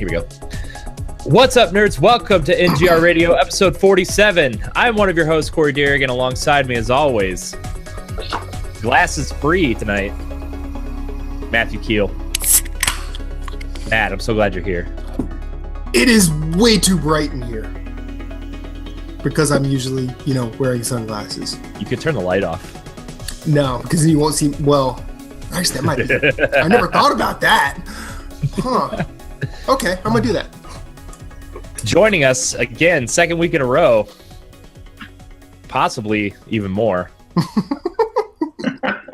Here we go. What's up, nerds? Welcome to NGR Radio, episode 47. I'm one of your hosts, Corey Derrick, and alongside me, as always, glasses free tonight, Matthew Keel. Matt, I'm so glad you're here. It is way too bright in here because I'm usually, wearing sunglasses. You could turn the light off. No, because then you won't see. Well, actually, that might be. I never thought about that. Huh. Okay, I'm going to do that. Joining us again, second week in a row, possibly even more.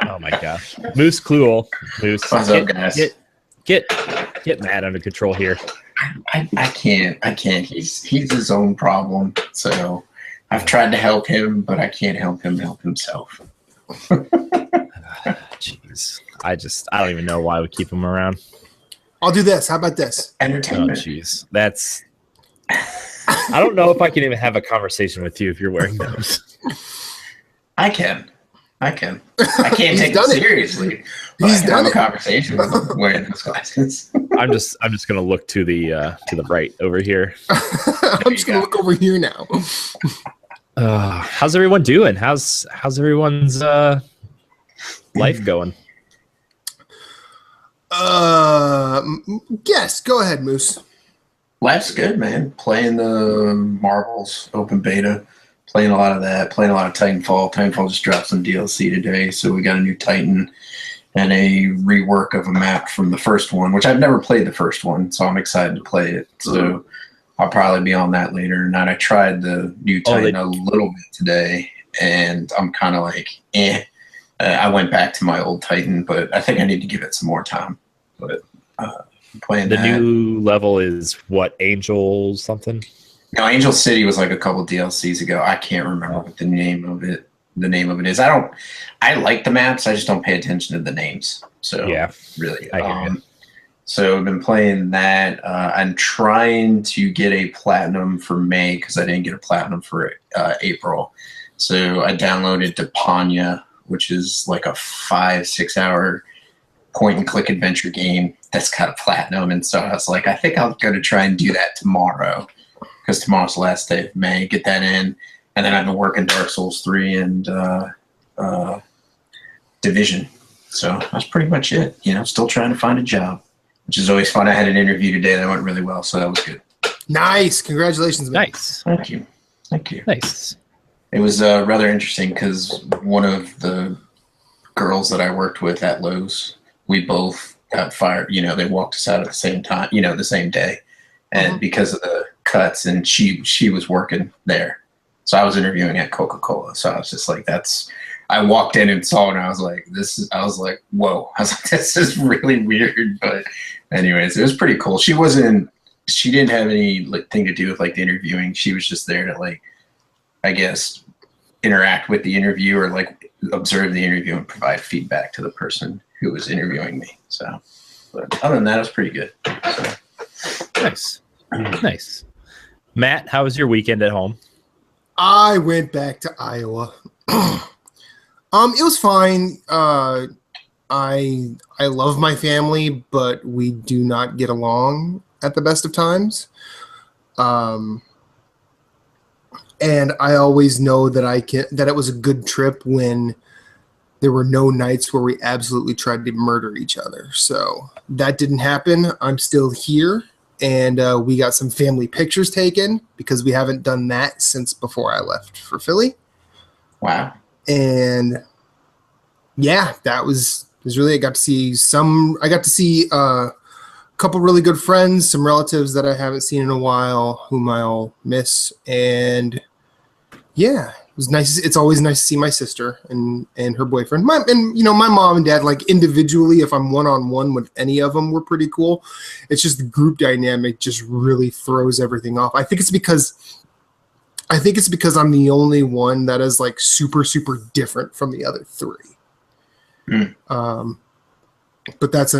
Oh my gosh, Moose Clewell. Moose, what's up, guys? Get Matt under control here. I can't. He's his own problem. So I've tried to help him, but I can't help him help himself. Jeez, I don't even know why we keep him around. I'll do this. How about this? Entertainment. Oh, jeez, that's. I don't know if I can even have a conversation with you if you're wearing those. I can. I can't take it seriously. He's done a conversation with him wearing those glasses. I'm just gonna look to the right over here. I'm just gonna look over here now. How's everyone doing? How's everyone's life going? Yes, go ahead, Moose. Life's good, man. Playing the Marvels open beta, playing a lot of that, playing a lot of Titanfall. Titanfall just dropped some DLC today, so we got a new Titan and a rework of a map from the first one, which I've never played the first one, so I'm excited to play it. So I'll probably be on that later. And I tried the new Titan a little bit today, and I'm kind of like, I went back to my old Titan, but I think I need to give it some more time. But playing the new level is what, Angel something? No, Angel City was like a couple DLCs ago. I can't remember what the name of it is. I like the maps, I just don't pay attention to the names. So yeah, really. I hear you. So I've been playing that. I'm trying to get a platinum for May because I didn't get a platinum for April. So I downloaded Depania, which is like a 5-6 hour point-and-click adventure game that's got a platinum. And so I was like, I think I'm going to try and do that tomorrow because tomorrow's the last day of May. Get that in. And then I've been working Dark Souls 3 and Division. So that's pretty much it. Still trying to find a job, which is always fun. I had an interview today that went really well, so that was good. Nice. Congratulations, man. Nice. Thank you. Nice. It was rather interesting because one of the girls that I worked with at Lowe's, we both got fired. They walked us out at the same time, the same day. And because of the cuts, and she was working there. So I was interviewing at Coca-Cola. So I was just like, I walked in and saw it, and I was like, whoa. I was like, this is really weird. But anyways, it was pretty cool. She didn't have anything to do with like the interviewing. She was just there to I guess, interact with the interview or observe the interview and provide feedback to the person who was interviewing me. So, but other than that, it was pretty good. So. Nice. Matt, how was your weekend at home? I went back to Iowa. It was fine. I love my family, but we do not get along at the best of times. And I always know that it was a good trip when there were no nights where we absolutely tried to murder each other. So that didn't happen. I'm still here, and we got some family pictures taken because we haven't done that since before I left for Philly. Wow. And yeah, that was really, I got to see a couple really good friends, some relatives that I haven't seen in a while, whom I'll miss. And yeah, it was nice. It's always nice to see my sister and her boyfriend. My mom and dad, individually, if I'm one-on-one with any of them, we're pretty cool. It's just the group dynamic just really throws everything off. I think it's because I'm the only one that is super, super different from the other three. But that's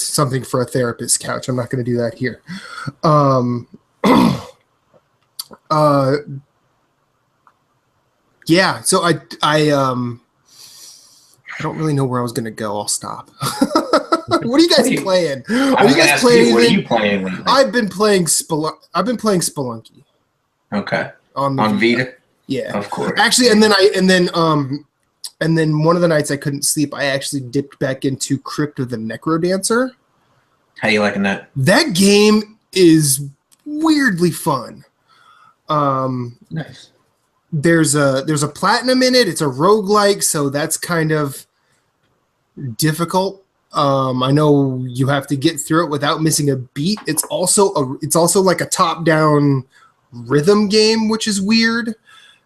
something for a therapist couch. I'm not going to do that here. Yeah, so I don't really know where I was going to go. I'll stop. What are you guys playing? I was going to ask you, what are you playing lately? I've been playing Spelunky. Okay. On Vita? Yeah. Of course. Actually, and then one of the nights I couldn't sleep, I actually dipped back into Crypt of the Necrodancer. How you liking that? That game is weirdly fun. Nice. There's a platinum in it. It's a roguelike, so that's kind of difficult. I know you have to get through it without missing a beat. It's also like a top-down rhythm game, which is weird.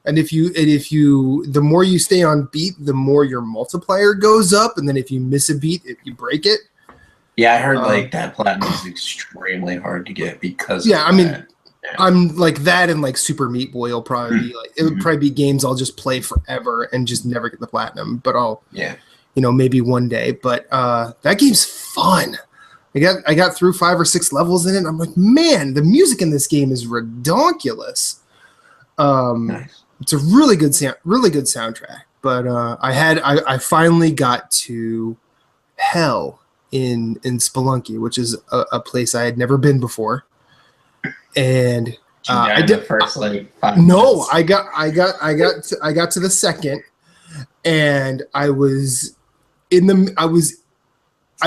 And if you the more you stay on beat, the more your multiplier goes up, and then if you miss a beat, you break it. Yeah, I heard like that platinum is extremely hard to get because yeah, I mean, yeah. I'm like that, and like Super Meat Boy will probably be like, it would probably be games I'll just play forever and just never get the platinum, but I'll maybe one day. But that game's fun. I got through 5 or 6 levels in it. And I'm like, man, the music in this game is redonkulous. Nice. It's a really good soundtrack. But I finally got to Hell in Spelunky, which is a place I had never been before. And I did the first like 5 minutes. I got to the second, and I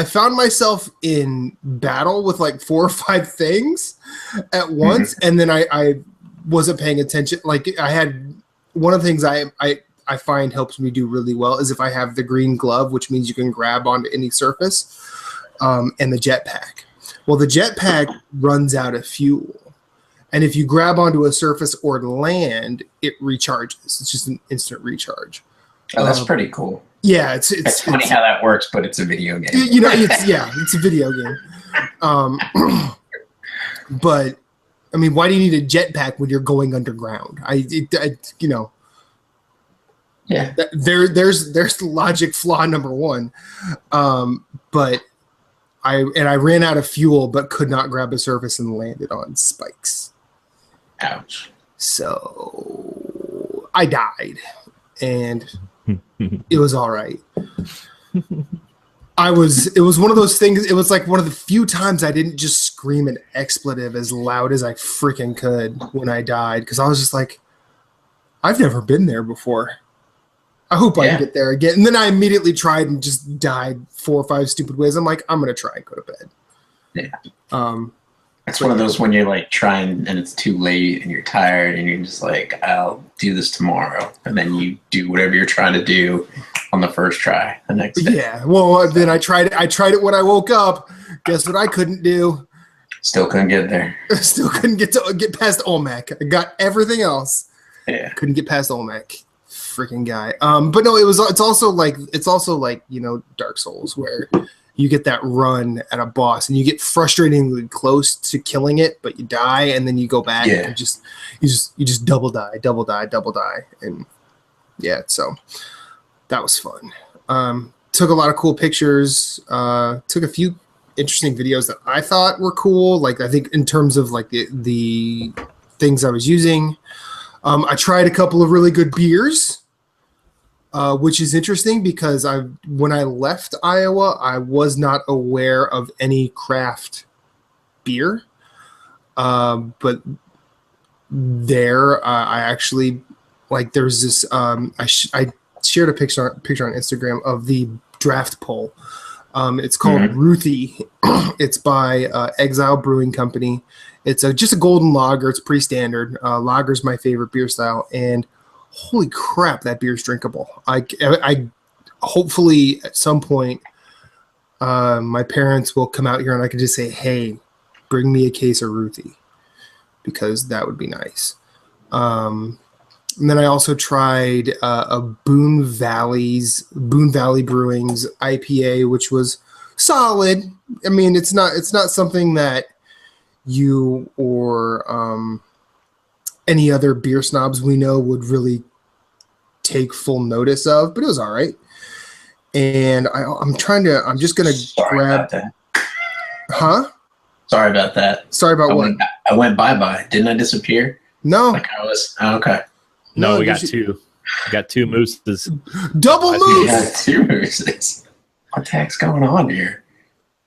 found myself in battle with like 4 or 5 things at once, and then I wasn't paying attention. Like I had one of the things I find helps me do really well is if I have the green glove, which means you can grab onto any surface, and the jetpack. Well, the jetpack runs out of fuel. And if you grab onto a surface or land, it recharges. It's just an instant recharge. Oh, that's pretty cool. Yeah, it's funny how that works, but it's a video game. You know, it's a video game. But I mean, why do you need a jetpack when you're going underground? Yeah. There's the logic flaw number 1. But I ran out of fuel, but could not grab a surface and landed on spikes. Ouch. So I died, and it was all right. It was one of those things. It was like one of the few times I didn't just scream an expletive as loud as I freaking could when I died, because I was just like, I've never been there before. I hope I can get there again. And then I immediately tried and just died 4 or 5 stupid ways. I'm like, I'm gonna try and go to bed. Yeah. It's one of those when you're like trying and it's too late and you're tired and you're just like, I'll do this tomorrow, and then you do whatever you're trying to do on the first try the next day. Yeah. Well, then I tried it when I woke up. Guess what I couldn't do? Still couldn't get there. Still couldn't get past Olmec. I got everything else. Yeah. Couldn't get past Olmec. Freaking guy. But no, it's also like Dark Souls, where you get that run at a boss and you get frustratingly close to killing it, but you die, and then you go back and you just double die, and so that was fun. Took a lot of cool pictures. Took a few interesting videos that I thought were cool. Like I think in terms of like the things I was using. I tried a couple of really good beers, which is interesting because when I left Iowa, I was not aware of any craft beer. But there, I actually there's this. I shared a picture on Instagram of the draft poll. It's called Ruthie. It's by Exile Brewing Company. It's just a golden lager. It's pretty standard. Lager's my favorite beer style, and holy crap, that beer's drinkable. I hopefully at some point my parents will come out here and I can just say, hey, bring me a case of Ruthie, because that would be nice. And then I also tried a Boone Valley Brewing's IPA, which was solid. I mean, it's not something that you or any other beer snobs we know would really take full notice of, but it was all right. And I'm just gonna grab that. Huh? Sorry about that. Sorry about what? I went bye-bye. Didn't I disappear? No. Like I was. Oh, okay. No, we got 2. We got 2 mooses. Double moose. We got 2 mooses. What the heck's going on here?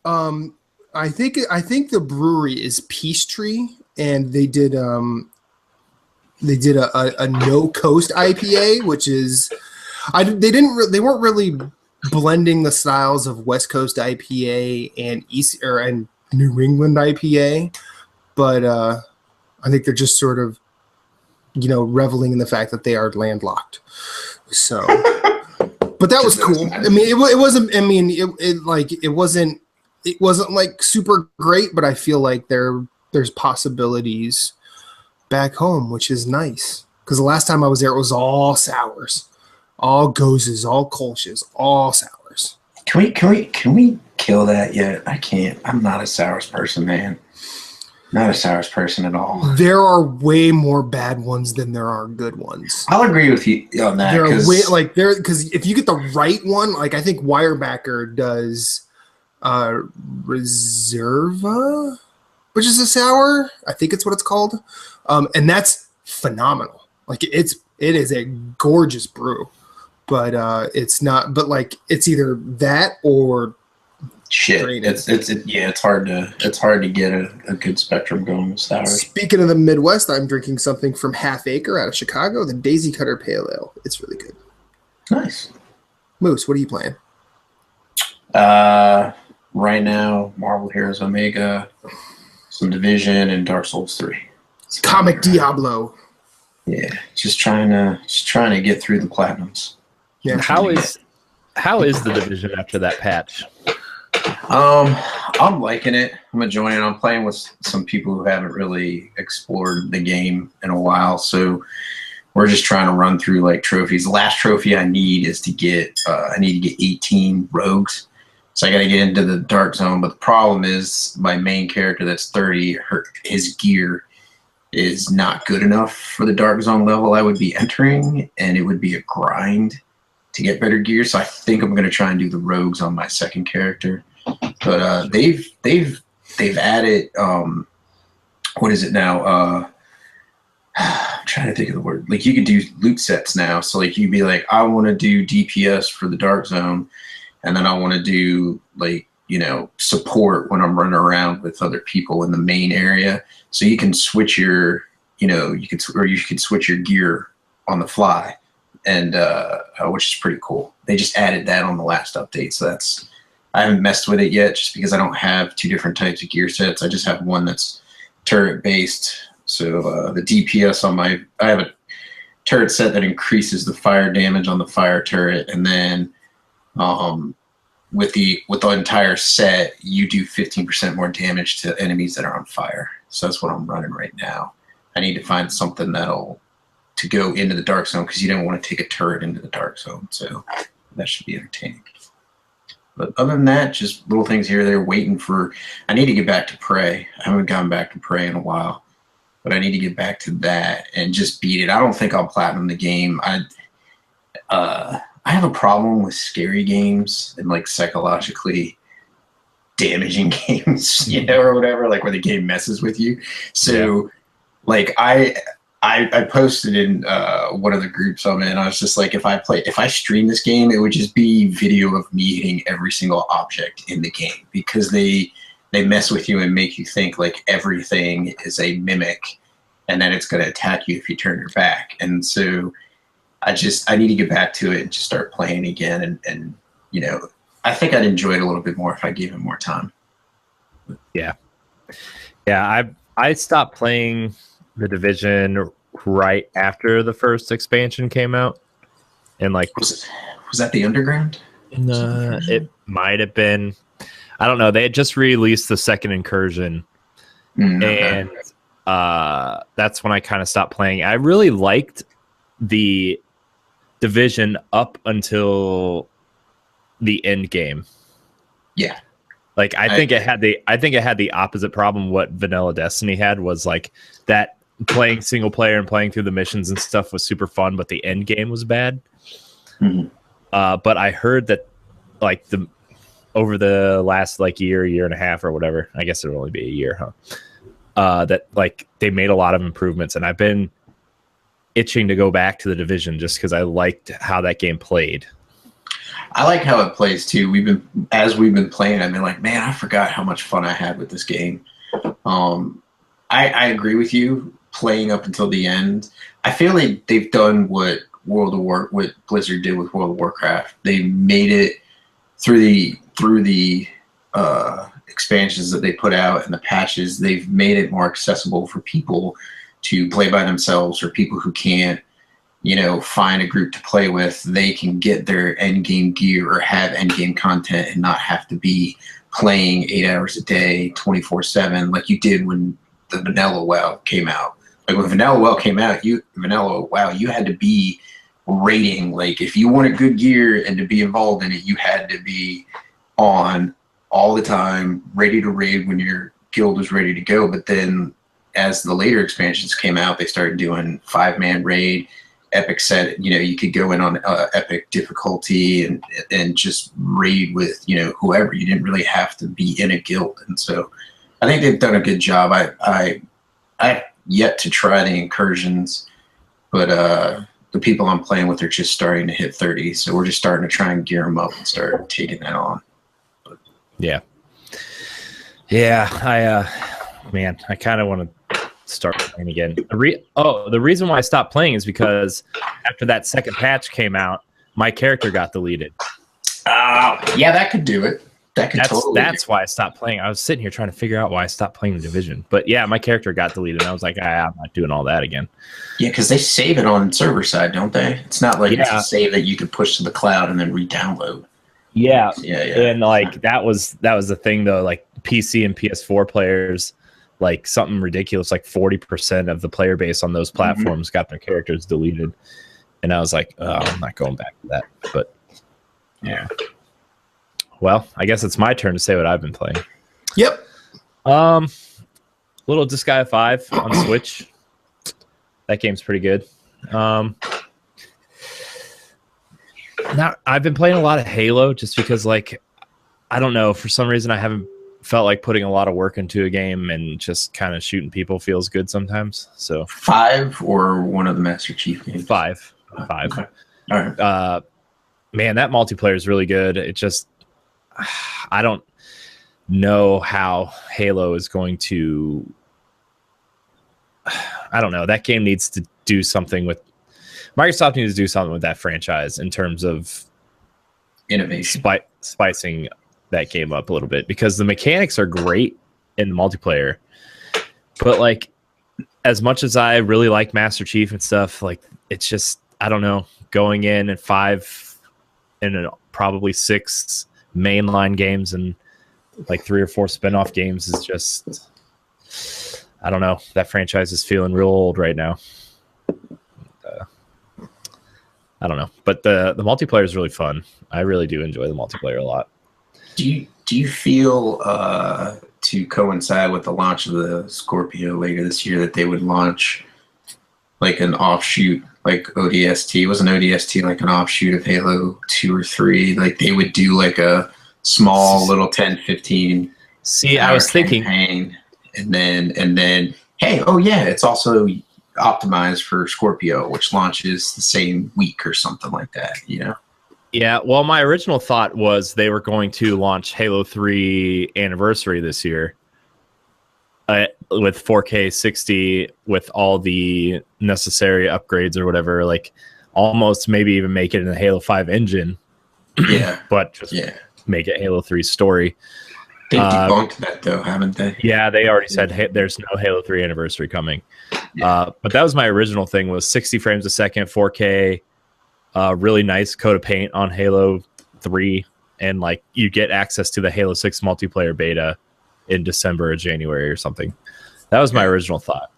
I think the brewery is Peachtree, and they did a No Coast IPA, which is they weren't really blending the styles of West Coast IPA and and New England IPA, but I think they're just sort of reveling in the fact that they are landlocked. So, but that was cool. I mean, it wasn't. I mean, it wasn't like super great, but I feel like there's possibilities back home, which is nice. Because the last time I was there, it was all sours, all gozes, all kolsches, all sours. Can we kill that yet? I can't. I'm not a sours person, man. Not a sours person at all. There are way more bad ones than there are good ones. I'll agree with you on that. There are because if you get the right one, like I think Wirebacker does Reserva, which is a sour. I think it's what it's called. And that's phenomenal. Like it is a gorgeous brew. But it's not. But like it's either that or shit. It's hard to get a good spectrum going with sours. Speaking of the Midwest, I'm drinking something from Half Acre out of Chicago, the Daisy Cutter Pale Ale. It's really good. Nice. Moose, what are you playing? Right now, Marvel Heroes Omega, some Division, and Dark Souls 3. Comic Diablo. Yeah, just trying to get through the platinums. Yeah. How is the Division after that patch? I'm liking it. I'm enjoying it. I'm playing with some people who haven't really explored the game in a while, so we're just trying to run through like trophies. The last trophy I need is to get 18 rogues. So I got to get into the Dark Zone, but the problem is my main character that's 30, his gear is not good enough for the Dark Zone level I would be entering, and it would be a grind to get better gear. So I think I'm going to try and do the rogues on my second character. But they've added what is it now? I'm trying to think of the word. Like you could do loot sets now. So like you'd be like, I want to do DPS for the Dark Zone, and then I want to do like support when I'm running around with other people in the main area. So you can switch your you could switch your gear on the fly, and which is pretty cool. They just added that on the last update, so I haven't messed with it yet just because I don't have two different types of gear sets. I just have one that's turret based. So the DPS I have a turret set that increases the fire damage on the fire turret, and then with the entire set, you do 15% more damage to enemies that are on fire. So that's what I'm running right now. I need to find something to go into the Dark Zone because you don't want to take a turret into the Dark Zone. So that should be entertaining. But other than that, just little things here. They're waiting for. I need to get back to Prey. I haven't gone back to Prey in a while, but I need to get back to that and just beat it. I don't think I'll platinum the game. I have a problem with scary games and like psychologically damaging games, or whatever, like where the game messes with you. So, like I posted in one of the groups I'm in. I was just like, if I stream this game, it would just be video of me hitting every single object in the game because they mess with you and make you think like everything is a mimic, and then it's going to attack you if you turn your back. And so I need to get back to it and just start playing again. And I think I'd enjoy it a little bit more if I gave it more time. Yeah. I stopped playing the Division right after the first expansion came out, and like was that the Underground? It might have been. I don't know. They had just released the second Incursion, and that's when I kind of stopped playing. I really liked the Division up until the end game. Yeah. Like I think it had the opposite problem what Vanilla Destiny had, was like that playing single player and playing through the missions and stuff was super fun, but the end game was bad. Mm-hmm. But I heard that like over the last like year and a half or whatever, I guess it'll only be a year, that like they made a lot of improvements, and I've been itching to go back to the Division just because I liked how that game played. I like how it plays too. We've been playing, I've been like, man, I forgot how much fun I had with this game. I agree with you. Playing up until the end, I feel like they've done what what Blizzard did with World of Warcraft. They made it through the expansions that they put out and the patches. They've made it more accessible for people to play by themselves, or people who can't, find a group to play with. They can get their end game gear or have end game content and not have to be playing 8 hours a day, 24/7, like you did when the Vanilla WoW came out. Like when Vanilla WoW came out, you had to be raiding. Like if you wanted good gear and to be involved in it, you had to be on all the time, ready to raid when your guild was ready to go. But then as the later expansions came out, they started doing 5-man raid, epic set. You could go in on epic difficulty and just raid with whoever. You didn't really have to be in a guild. And so I think they've done a good job. I've yet to try the incursions, but the people I'm playing with are just starting to hit 30, so we're just starting to try and gear them up and start taking that on. Yeah. I kind of want to start playing again. The reason why I stopped playing is because after that second patch came out, my character got deleted. Yeah, that could do it. That's why I stopped playing. I was sitting here trying to figure out why I stopped playing the Division. But yeah, my character got deleted, and I was like, I'm not doing all that again. Yeah, because they save it on server side, don't they? It's not like it's a save that you can push to the cloud and then re-download. Yeah. And like that was the thing though. Like PC and PS4 players, like something ridiculous, like 40% of the player base on those platforms got their characters deleted, and I was like, I'm not going back to that. But yeah. Well, I guess it's my turn to say what I've been playing. Yep. Little Disgaea 5 on Switch. That game's pretty good. Now I've been playing a lot of Halo just because, like, I don't know, for some reason I haven't felt like putting a lot of work into a game, and just kind of shooting people feels good sometimes. So 5 or one of the Master Chief games? 5. Okay. All right. Man, that multiplayer is really good. It just, I don't know how Halo is going to, I don't know. That game needs to do something with, Microsoft needs to do something with that franchise in terms of innovation, spicing that game up a little bit, because the mechanics are great in the multiplayer, but like, as much as I really like Master Chief and stuff, like, it's just, I don't know, going in at 5 and probably 6 mainline games and like 3 or 4 spinoff games is just, I don't know. That franchise is feeling real old right now. I don't know, but the multiplayer is really fun. I really do enjoy the multiplayer a lot. Do you feel to coincide with the launch of the Scorpio later this year that they would launch like an offshoot, like ODST? Was an ODST like an offshoot of Halo 2 or 3? Like they would do like a small little 10-15 I was thinking, and then hey, oh yeah, it's also optimized for Scorpio, which launches the same week or something like that, Yeah, well, my original thought was they were going to launch Halo 3 Anniversary this year with 4K 60 with all the necessary upgrades or whatever, like almost maybe even make it in the Halo 5 engine. Yeah. But just make it Halo 3 story. They've debunked that though, haven't they? Yeah, they already said, hey, there's no Halo 3 Anniversary coming. Yeah. But that was my original thing, was 60 frames a second, 4K, really nice coat of paint on Halo 3, and like you get access to the Halo 6 multiplayer beta in December or January or something. That was my original thought.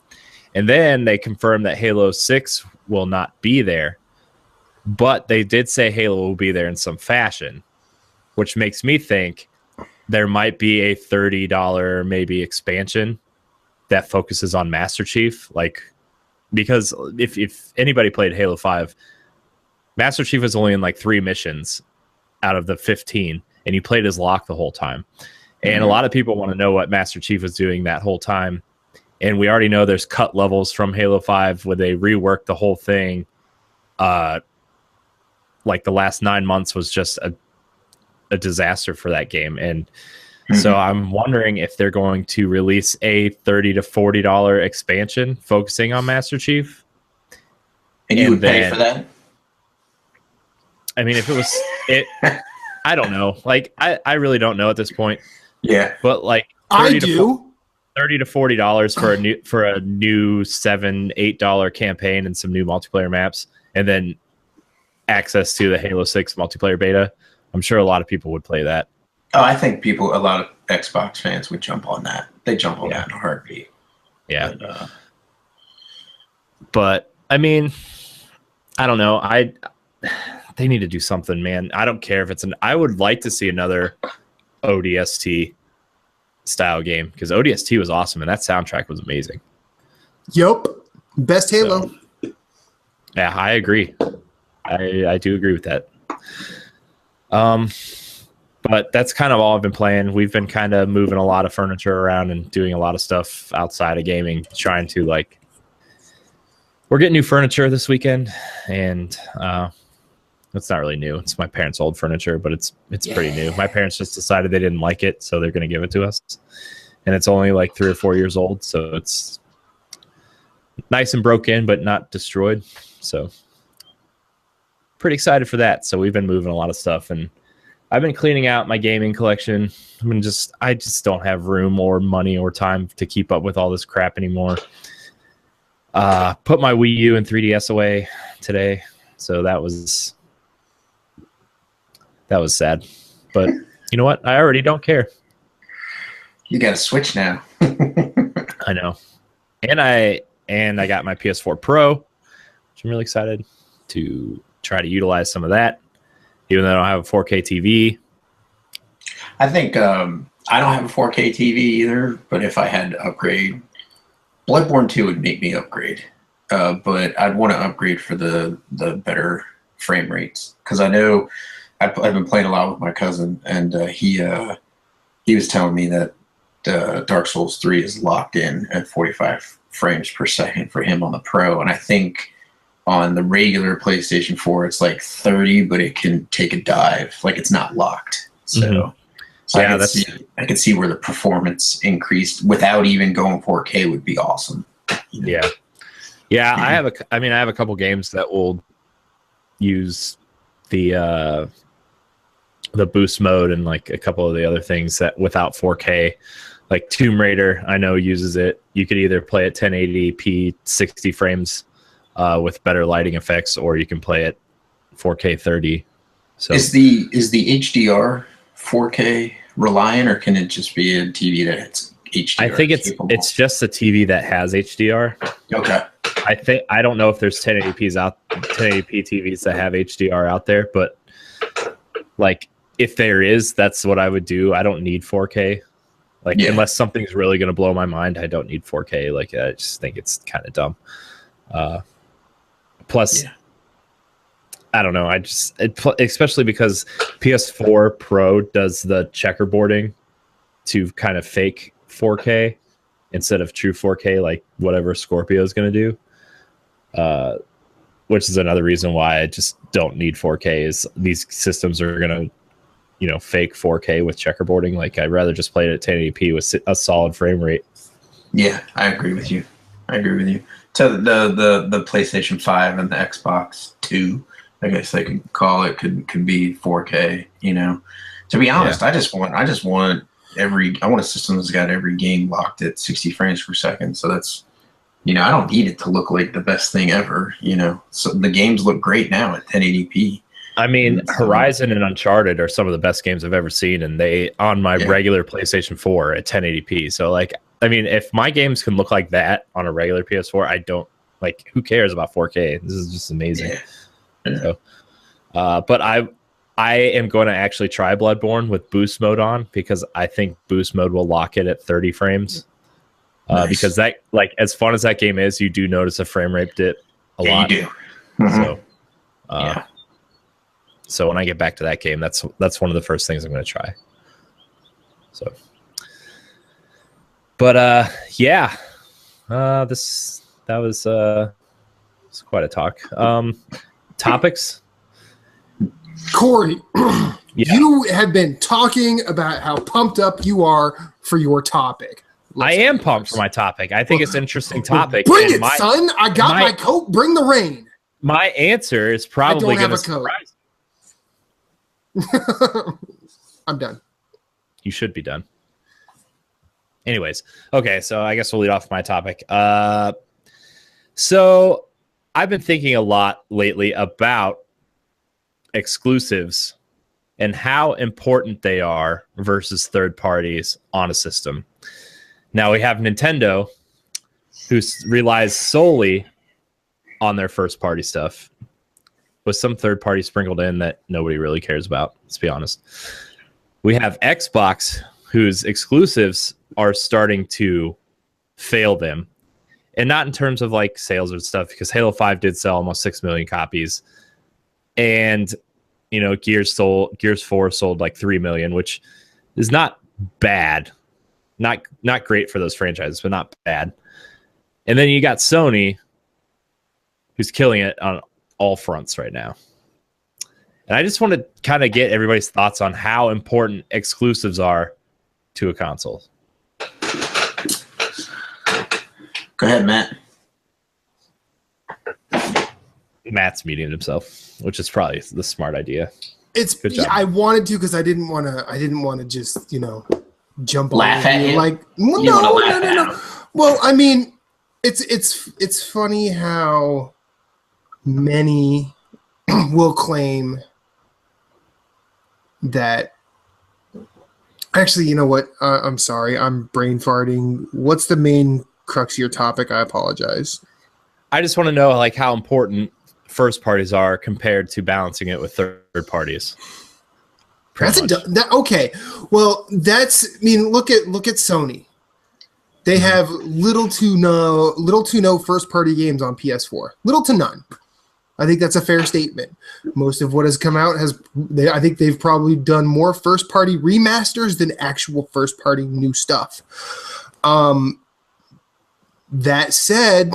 And then they confirmed that Halo 6 will not be there, but they did say Halo will be there in some fashion, which makes me think there might be a $30 maybe expansion that focuses on Master Chief. Like, because if anybody played Halo 5, Master Chief was only in like 3 missions out of the 15, and he played as Locke the whole time. And a lot of people want to know what Master Chief was doing that whole time. And we already know there's cut levels from Halo 5 where they reworked the whole thing like the last 9 months was just a disaster for that game. And so I'm wondering if they're going to release a $30 to $40 expansion focusing on Master Chief. And you would pay for that? I mean, if it was it, I don't know. Like, I really don't know at this point. Yeah, but like I do. $30 to $40 for a new $7-8 campaign and some new multiplayer maps, and then access to the Halo 6 multiplayer beta. I'm sure a lot of people would play that. Oh, I think a lot of Xbox fans would jump on that. They jump on that in a heartbeat. Yeah. But I mean, I don't know. They need to do something, man. I don't care if it's I would like to see another ODST style game, because ODST was awesome and that soundtrack was amazing. Yep. Best Halo. So, yeah, I agree. I do agree with that. But that's kind of all I've been playing. We've been kind of moving a lot of furniture around and doing a lot of stuff outside of gaming, trying to we're getting new furniture this weekend, and it's not really new. It's my parents' old furniture, but it's pretty new. My parents just decided they didn't like it, so they're going to give it to us. And it's only like 3 or 4 years old, so it's nice and broken, but not destroyed. So pretty excited for that. So we've been moving a lot of stuff, and I've been cleaning out my gaming collection. I just don't have room or money or time to keep up with all this crap anymore. Put my Wii U and 3DS away today, so that was sad. But you know what? I already don't care. You got a Switch now. I know. And I got my PS4 Pro, which I'm really excited to try to utilize some of that, even though I don't have a 4K TV. I think I don't have a 4K TV either, but if I had to upgrade, Bloodborne 2 would make me upgrade. But I'd want to upgrade for the better frame rates, because I know I've been playing a lot with my cousin, and he was telling me that Dark Souls 3 is locked in at 45 frames per second for him on the Pro, and I think on the regular PlayStation 4 it's like 30, but it can take a dive, like it's not locked. So, yeah, I could see where the performance increased without even going 4K would be awesome. You know? Yeah. I have a couple games that will use the boost mode and like a couple of the other things that without 4K, like Tomb Raider, I know uses it. You could either play at 1080p 60 frames with better lighting effects, or you can play at 4K 30. So is the HDR 4K reliant, or can it just be a TV that's HDR? I think it's just a TV that has HDR. Okay. I don't know if there's 1080p TVs that have HDR out there, but like if there is, that's what I would do. I don't need 4K. Unless something's really going to blow my mind, I don't need 4K. Like, I just think it's kind of dumb. Plus, I don't know. Especially because PS4 Pro does the checkerboarding to kind of fake 4K instead of true 4K, like whatever Scorpio is going to do. Which is another reason why I just don't need 4K. Is these systems are going to, fake 4K with checkerboarding. Like, I'd rather just play it at 1080p with a solid frame rate. Yeah, I agree with you. So the PlayStation 5 and the Xbox 2, I guess they could call it, could be 4K. To be honest, I want a system that's got every game locked at 60 frames per second. So that's, I don't need it to look like the best thing ever. So the games look great now at 1080p. I mean, Horizon and Uncharted are some of the best games I've ever seen, and they on my regular PlayStation 4 at 1080p. So, like, I mean, if my games can look like that on a regular PS4, I don't like. Who cares about 4K? This is just amazing. Yeah. So, but I am going to actually try Bloodborne with boost mode on, because I think boost mode will lock it at 30 frames. Nice. Because that, like, as fun as that game is, you do notice a frame rate dip a lot. You do. Mm-hmm. So, so when I get back to that game, that's one of the first things I'm going to try. So, but that was quite a talk. Topics. Corey, Yeah. you have been talking about how pumped up you are for your topic. I am pumped for my topic. I think it's an interesting topic. Bring and it, son. I got my coat. Bring the rain. My answer is probably going to surprise you. I'm done. You should be done. Anyways, okay, so I guess we'll lead off my topic. So I've been thinking a lot lately about exclusives and how important they are versus third parties on a system. Now we have Nintendo, who relies solely on their first party stuff, with some third party sprinkled in that nobody really cares about, let's be honest. We have Xbox, whose exclusives are starting to fail them. And not in terms of like sales and stuff, because Halo 5 did sell almost 6 million copies. And, you know, Gears 4 sold like 3 million, which is not bad. Not great for those franchises, but not bad. And then you got Sony, who's killing it on all fronts right now. And I just want to kind of get everybody's thoughts on how important exclusives are to a console. Go ahead, Matt. Matt's muting himself, which is probably the smart idea. It's Good job. I wanted to because I didn't want to just, you know, jump laugh on at you. Like no. Well, I mean, it's funny how many will claim that. Actually, you know what? I'm sorry. I'm brain farting. What's the main crux of your topic? I apologize. I just want to know like how important first parties are compared to balancing it with third parties. Okay. Well, look at Sony. They have little to no first party games on PS4. Little to none. I think that's a fair statement. Most of what has come out I think they've probably done more first party remasters than actual first party new stuff. That said,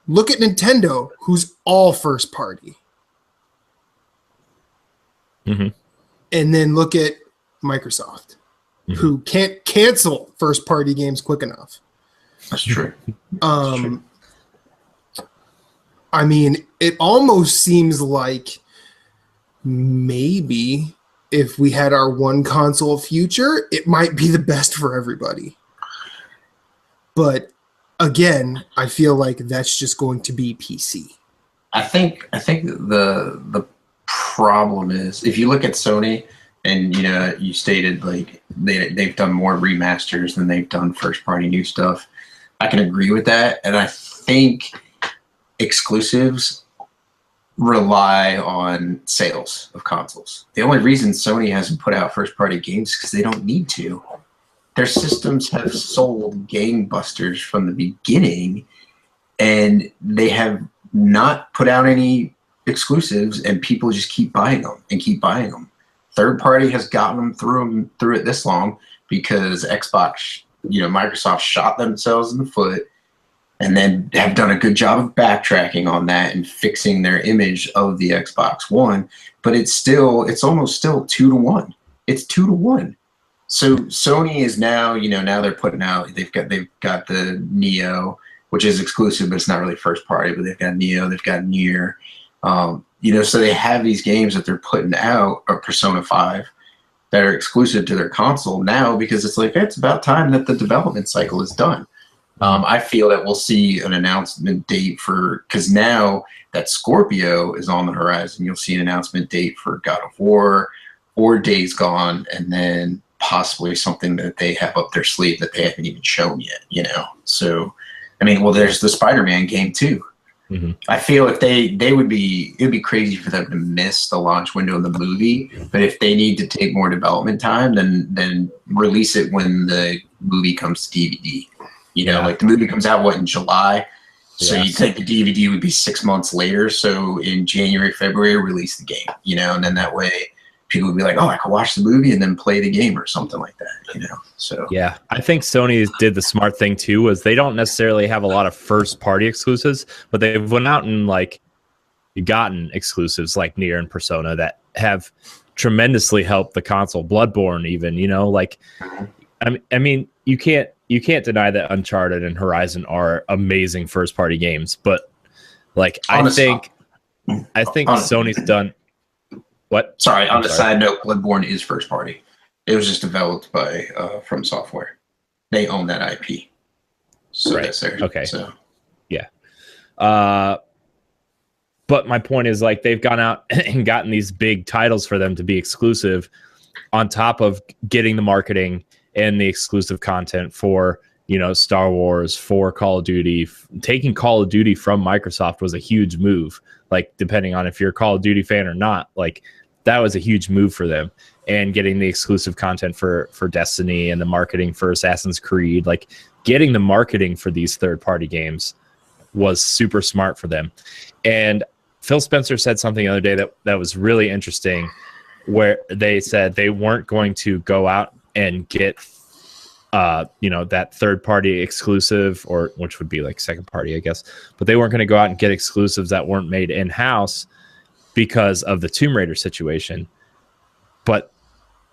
look at Nintendo, who's all first party. Mm-hmm. And then look at Microsoft, who can't cancel first party games quick enough. That's true. I mean, it almost seems like maybe if we had our one console future, it might be the best for everybody. But again, I feel like that's just going to be PC. I think the problem is if you look at Sony and you stated like they've done more remasters than they've done first party new stuff. I can agree with that, and I think exclusives rely on sales of consoles. The only reason Sony hasn't put out first party games is because they don't need to. Their systems have sold gangbusters from the beginning, and they have not put out any exclusives, and people just keep buying them and keep buying them. Third party has gotten them through it this long because Xbox, Microsoft shot themselves in the foot and then have done a good job of backtracking on that and fixing their image of the Xbox One. But it's almost still 2-1. It's 2-1. So Sony is now, now they're putting out, they've got the Neo, which is exclusive, but it's not really first party, but they've got Neo, they've got Nier. So they have these games that they're putting out, or Persona 5, that are exclusive to their console now because it's like, it's about time that the development cycle is done. I feel that we'll see an announcement date because now that Scorpio is on the horizon, you'll see an announcement date for God of War or Days Gone, and then possibly something that they have up their sleeve that they haven't even shown yet, So, there's the Spider-Man game too. Mm-hmm. I feel if it'd be crazy for them to miss the launch window of the movie, but if they need to take more development time, then release it when the movie comes to DVD. Like the movie comes out, in July? So you think the DVD would be 6 months later. So in January, February, release the game, and then that way people would be like, oh, I could watch the movie and then play the game or something like that, So yeah, I think Sony did the smart thing too, was they don't necessarily have a lot of first party exclusives, but they went out and gotten exclusives like Nier and Persona that have tremendously helped the console. Bloodborne, even, you know, like, I mean, you can't deny that Uncharted and Horizon are amazing first party games, but like, I think Sony's done. What? Sorry, on a side note, Bloodborne is first party. It was just developed by From Software. They own that IP. So that's there. Okay. So yeah. But my point is, like, they've gone out and gotten these big titles for them to be exclusive on top of getting the marketing and the exclusive content for, you know, Star Wars, for Call of Duty. Taking Call of Duty from Microsoft was a huge move. Like, depending on if you're a Call of Duty fan or not, like, that was a huge move for them. And getting the exclusive content for Destiny and the marketing for Assassin's Creed, like, getting the marketing for these third-party games was super smart for them. And Phil Spencer said something the other day that was really interesting, where they said they weren't going to go out and get you know, that third-party exclusive, or which would be like second party, I guess, but they weren't going to go out and get exclusives that weren't made in-house because of the Tomb Raider situation. But,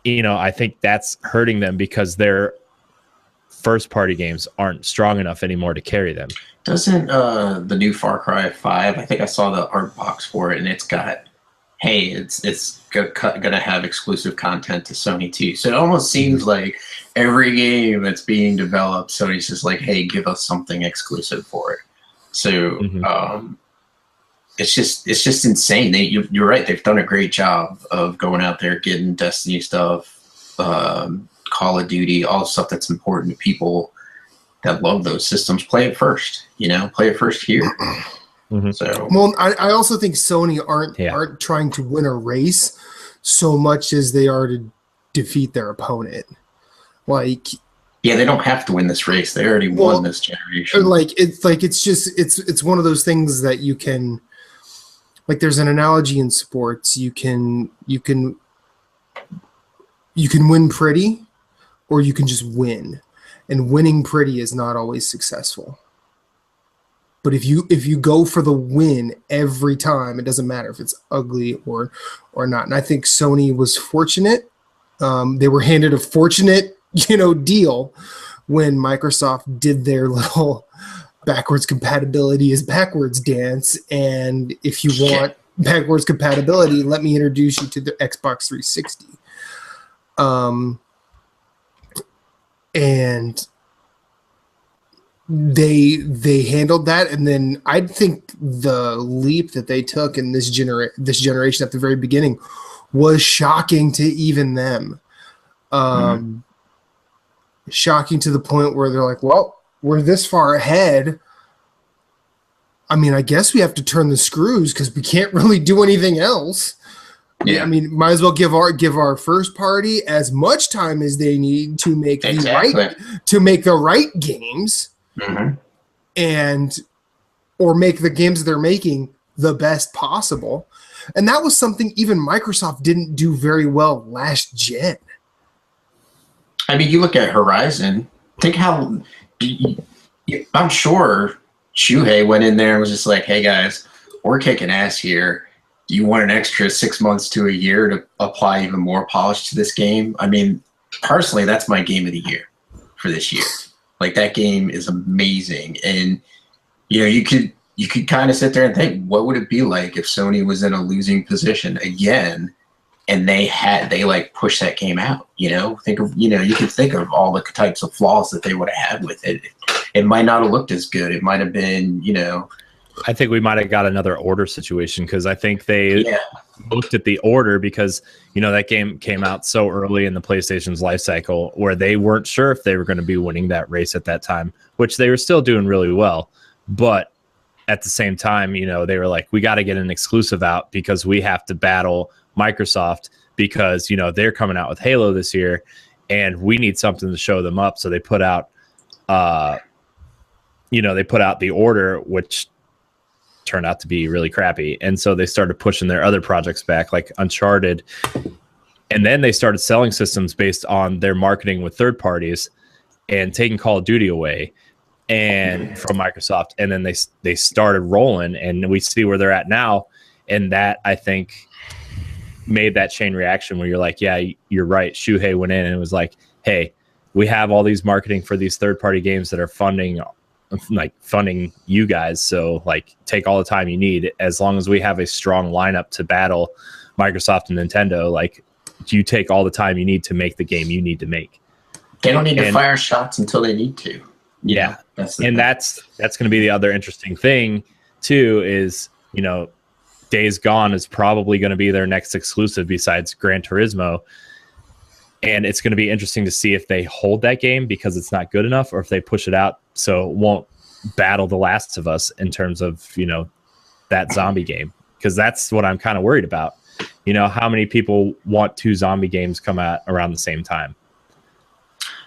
you know, I think that's hurting them because their first-party games aren't strong enough anymore to carry them. Doesn't the new Far Cry 5, I think I saw the art box for it, and it's got, hey, it's gonna have exclusive content to Sony too. So it almost seems like every game that's being developed, Sony's just like, hey, give us something exclusive for it. So it's just insane. You're right. They've done a great job of going out there, getting Destiny stuff, Call of Duty, all the stuff that's important to people that love those systems. Play it first, you know, play it first here. So, well, I also think Sony aren't trying to win a race so much as they are to defeat their opponent. Like, yeah, they don't have to win this race. They already won this generation. It's one of those things that you can, like, there's an analogy in sports. You can win pretty, or you can just win. And winning pretty is not always successful. But if you go for the win every time, it doesn't matter if it's ugly or not. And I think Sony was fortunate. They were handed a fortunate, you know, deal when Microsoft did their little backwards compatibility is backwards dance. And if you want backwards compatibility, let me introduce you to the Xbox 360. And they handled that, and then I think the leap that they took in this generation at the very beginning was shocking to even them. Shocking to the point where they're like, well, we're this far ahead. I mean, I guess we have to turn the screws because we can't really do anything else. Yeah. I mean, might as well give our first party as much time as they need to make the right games, and or make the games they're making the best possible. And that was something even Microsoft didn't do very well last gen. I mean, you look at Horizon. Think how I'm sure Shuhei went in there and was just like, "Hey guys, we're kicking ass here. You want an extra 6 months to a year to apply even more polish to this game?" I mean, personally, that's my game of the year for this year. Like, that game is amazing. And, you know, you could kind of sit there and think, what would it be like if Sony was in a losing position again and they like pushed that game out? You know, you could think of all the types of flaws that they would have had with it. It might not have looked as good. It might have been, you know, I think we might have got another order situation, because I think they looked at the order because, you know, that game came out so early in the PlayStation's life cycle where they weren't sure if they were going to be winning that race at that time, which they were still doing really well. But at the same time, you know, they were like, we got to get an exclusive out because we have to battle Microsoft because, you know, they're coming out with Halo this year and we need something to show them up. So they put out, the order, which turned out to be really crappy. And so they started pushing their other projects back, like Uncharted. And then they started selling systems based on their marketing with third parties and taking Call of Duty away and from Microsoft. And then they started rolling, and we see where they're at now. And that, I think, made that chain reaction where you're like, yeah, you're right. Shuhei went in and it was like, hey, we have all these marketing for these third-party games that are funding you guys. So like, take all the time you need. As long as we have a strong lineup to battle Microsoft and Nintendo, like, you take all the time you need to make the game you need to make. They don't need to fire shots until they need to. Yeah. That's going to be the other interesting thing too, is, Days Gone is probably going to be their next exclusive besides Gran Turismo. And it's going to be interesting to see if they hold that game because it's not good enough, or if they push it out so it won't battle The Last of Us in terms of, that zombie game. Because that's what I'm kind of worried about. How many people want 2 zombie games come out around the same time?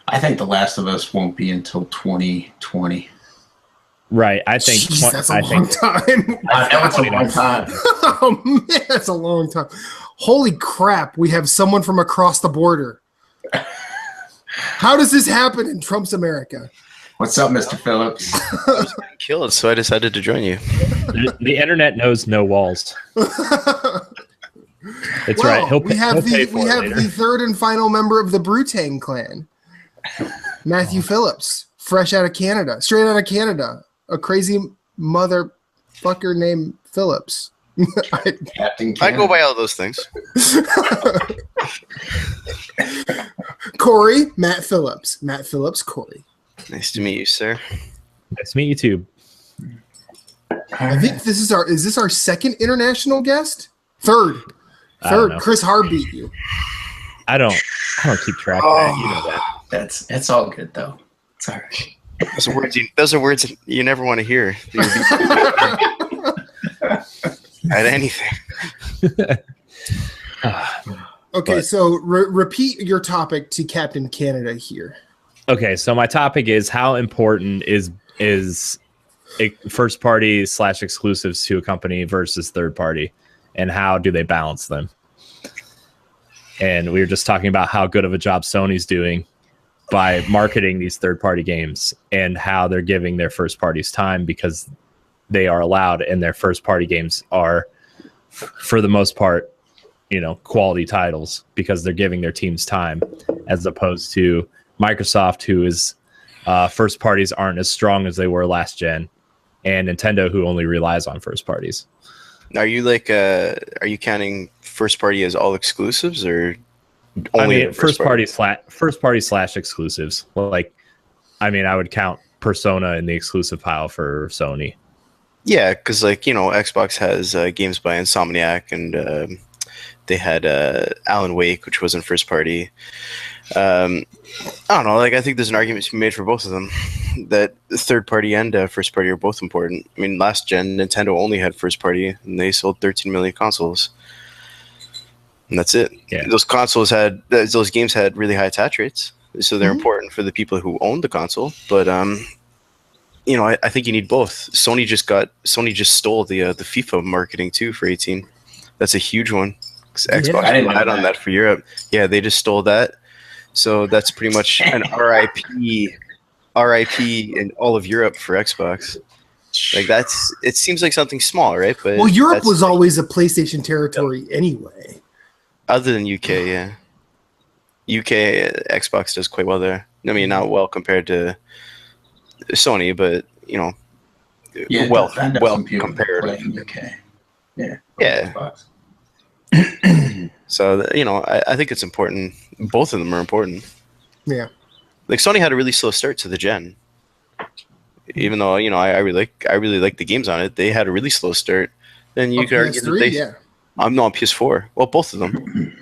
I think The Last of Us won't be until 2020. Right. I think that's a long time. I know it's a long time. Oh, man, that's a long time. Holy crap. We have someone from across the border. How does this happen in Trump's America? What's up, Mr. Phillips? I was getting killed, so I decided to join you. The internet knows no walls. It's right. We have the third and final member of the Brutang clan, Matthew Phillips, straight out of Canada. A crazy motherfucker named Phillips. Captain I go by all those things. Corey, Matt Phillips, Corey. Nice to meet you, sir. Nice to meet you too. I think is this our second international guest? Third. Chris Hard beat you. I don't keep track of that. You know that. It's all good though. It's all right. Those are words you never want to hear. At anything. Okay, so repeat your topic to Captain Canada here. Okay, so my topic is how important is a first party / exclusives to a company versus third party, and how do they balance them? And we were just talking about how good of a job Sony's doing by marketing these third party games, and how they're giving their first parties time because they are allowed, and their first party games are, for the most part, quality titles because they're giving their teams time, as opposed to Microsoft, who is first parties aren't as strong as they were last gen, and Nintendo, who only relies on first parties. Are you are you counting first party as all exclusives, or only first party / exclusives? I would count Persona in the exclusive pile for Sony. Yeah, because Xbox has games by Insomniac, and they had Alan Wake, which wasn't first party. I don't know. I think there's an argument to be made for both of them, that third party and first party are both important. I mean, last gen Nintendo only had first party, and they sold 13 million consoles, and that's it. Yeah. Those games had really high attach rates, so they're important for the people who own the console. But I think you need both. Sony just stole the FIFA marketing too for 18. That's a huge one. Xbox relied on that for Europe. Yeah, they just stole that. So that's pretty much an RIP in all of Europe for Xbox. It seems like something small, right? But Europe was always a PlayStation territory anyway. Other than UK, yeah. UK Xbox does quite well there. I mean, not well compared to Sony, but well compared in UK. Yeah. Yeah. So I think it's important. Both of them are important. Yeah. Sony had a really slow start to the gen. Even though I really like the games on it, they had a really slow start. Then you could argue that I'm not on PS4. Well, both of them.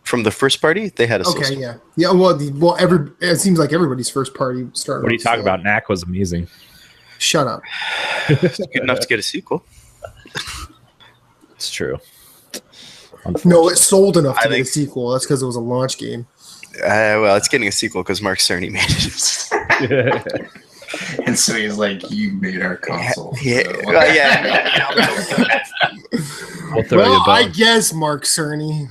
From the first party, they had a slow start. Yeah. Well, it seems like everybody's first party started. What are you talking about? Knack was amazing. Shut up. Good enough to get a sequel. It's true. No, it sold enough to get a sequel. That's because it was a launch game. It's getting a sequel because Mark Cerny made it. And so he's like, "You made our console." Yeah. Well, I guess Mark Cerny.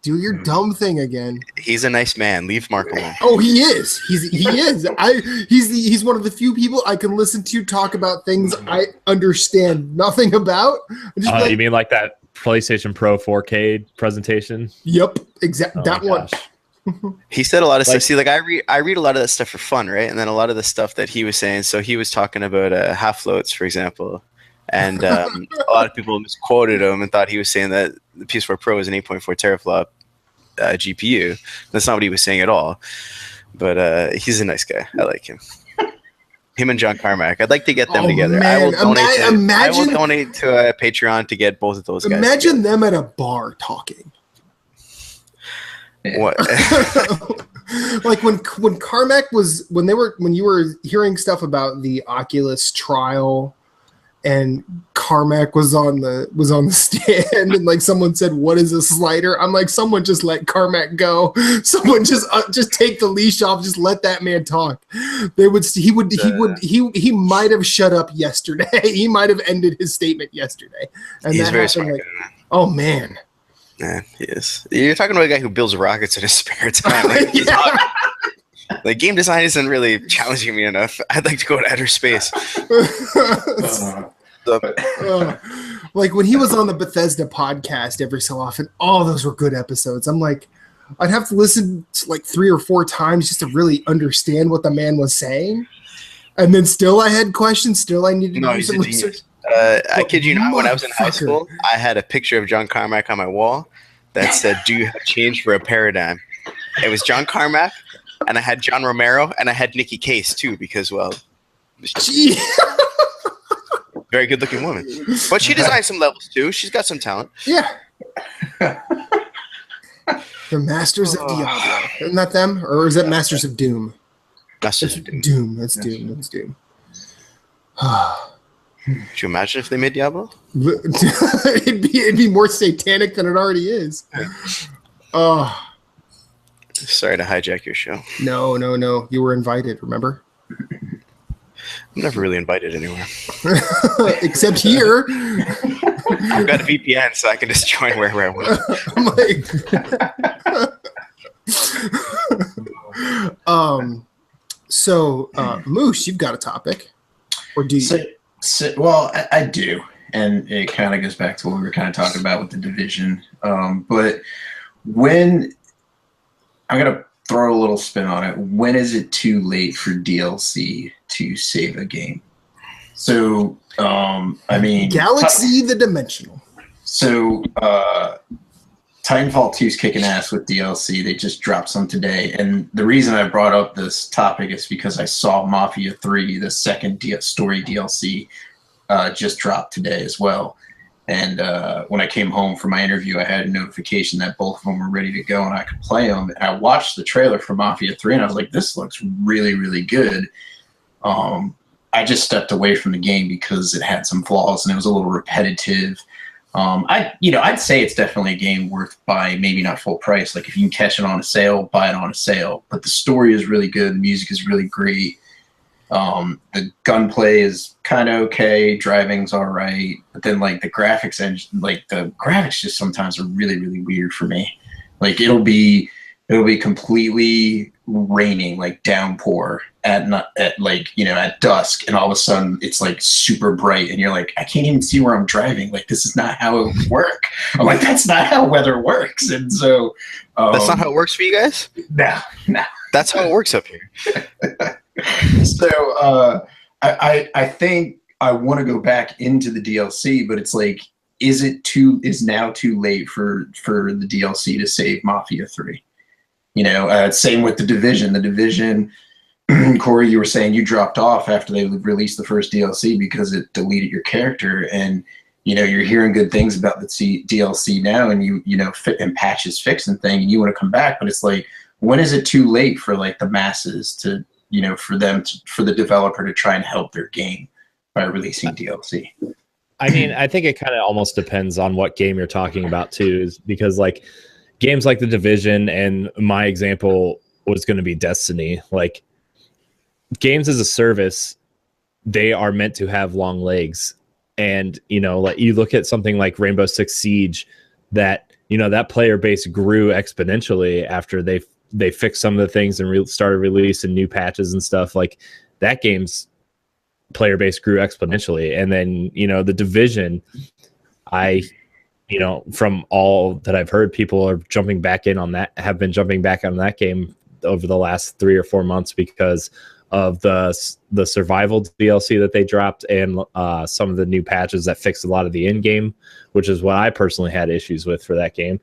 Do your dumb thing again. He's a nice man. Leave Mark alone. Oh, he is. He is. He's one of the few people I can listen to talk about things I understand nothing about. You mean like that PlayStation Pro 4K presentation? Yep, exactly. That one. He said a lot of stuff. See, like I read a lot of that stuff for fun, right? And then a lot of the stuff that he was saying. So he was talking about half floats, for example, and a lot of people misquoted him and thought he was saying that the PS4 Pro is an 8.4 teraflop GPU. That's not what he was saying at all. But he's a nice guy. I like him. Him and John Carmack. I'd like to get them together. Man. I will donate to Patreon to get both of those guys. Imagine them at a bar talking. What? Like when Carmack was when you were hearing stuff about the Oculus trial, and Carmack was on the stand, and like someone said, "What is a slider?" I'm like, someone just let Carmack go. Someone just take the leash off. Just let that man talk. He might have shut up yesterday. He might have ended his statement yesterday. And he's that very happened, smart. oh man. Yeah, he is. You're talking about a guy who builds rockets in his spare time. Like, game design isn't really challenging me enough. I'd like to go to outer space. Like when he was on the Bethesda podcast every so often, all those were good episodes. I'm like, I'd have to listen to like 3 or 4 times just to really understand what the man was saying. And then still I had questions. Still I needed to do some research. I kid you not, when I was in high school, I had a picture of John Carmack on my wall that said, "Do you have change for a paradigm?" It was John Carmack, and I had John Romero, and I had Nikki Case too, because, well, very good looking woman. But she designed some levels too. She's got some talent. Yeah. The Masters of Diablo. Isn't that them? Or is that Masters of Doom? Masters of Doom. Doom. That's Doom. That's Doom. Could you imagine if they made Diablo? it'd be more satanic than it already is. Oh. Sorry to hijack your show. No. You were invited, remember? I'm never really invited anywhere. Except here. I've got a VPN, so I can just join wherever I want. I'm like, Moose, you've got a topic. Or do you? Well, I do. And it kind of goes back to what we were kind of talking about with the division. But when I'm going to throw a little spin on it, when is it too late for DLC to save a game? So, I mean, Galaxy the Dimensional. So, Titanfall 2 is kicking ass with DLC. They just dropped some today. And the reason I brought up this topic is because I saw Mafia 3, the second story DLC, just dropped today as well. And when I came home from my interview, I had a notification that both of them were ready to go and I could play them. And I watched the trailer for Mafia 3 and I was like, this looks really, really good. I just stepped away from the game because it had some flaws and it was a little repetitive. I'd say it's definitely a game worth buying, maybe not full price. Like if you can catch it on a sale, buy it on a sale. But the story is really good. The music is really great. The gunplay is kind of okay. Driving's all right. But then like the graphics engine, like the graphics just sometimes are really, really weird for me. Like it'll be completely raining, like downpour at dusk, and all of a sudden it's like super bright and you're like, I can't even see where I'm driving. Like this is not how it would work. I'm like, that's not how weather works. And so that's not how it works for you guys? No. That's how it works up here. So I think I want to go back into the DLC, but it's like, is now too late for the DLC to save Mafia 3? Same with the Division. The Division, Corey, you were saying you dropped off after they released the first DLC because it deleted your character, and you're hearing good things about the DLC now, and and patches fixing thing, and you want to come back, but it's like, when is it too late for like the masses to, for the developer to try and help their game by releasing DLC? I mean, I think it kind of almost depends on what game you're talking about too, is because like games like the Division, and my example was going to be Destiny, like games as a service, they are meant to have long legs. And, like you look at something like Rainbow Six Siege that that player base grew exponentially after they fixed some of the things and started releasing new patches and stuff. Like that game's player base grew exponentially. And then, the Division, from all that I've heard, people are jumping back in on that, have been jumping back on that game over the last 3 or 4 months because of the survival DLC that they dropped and some of the new patches that fixed a lot of the end game, which is what I personally had issues with for that game.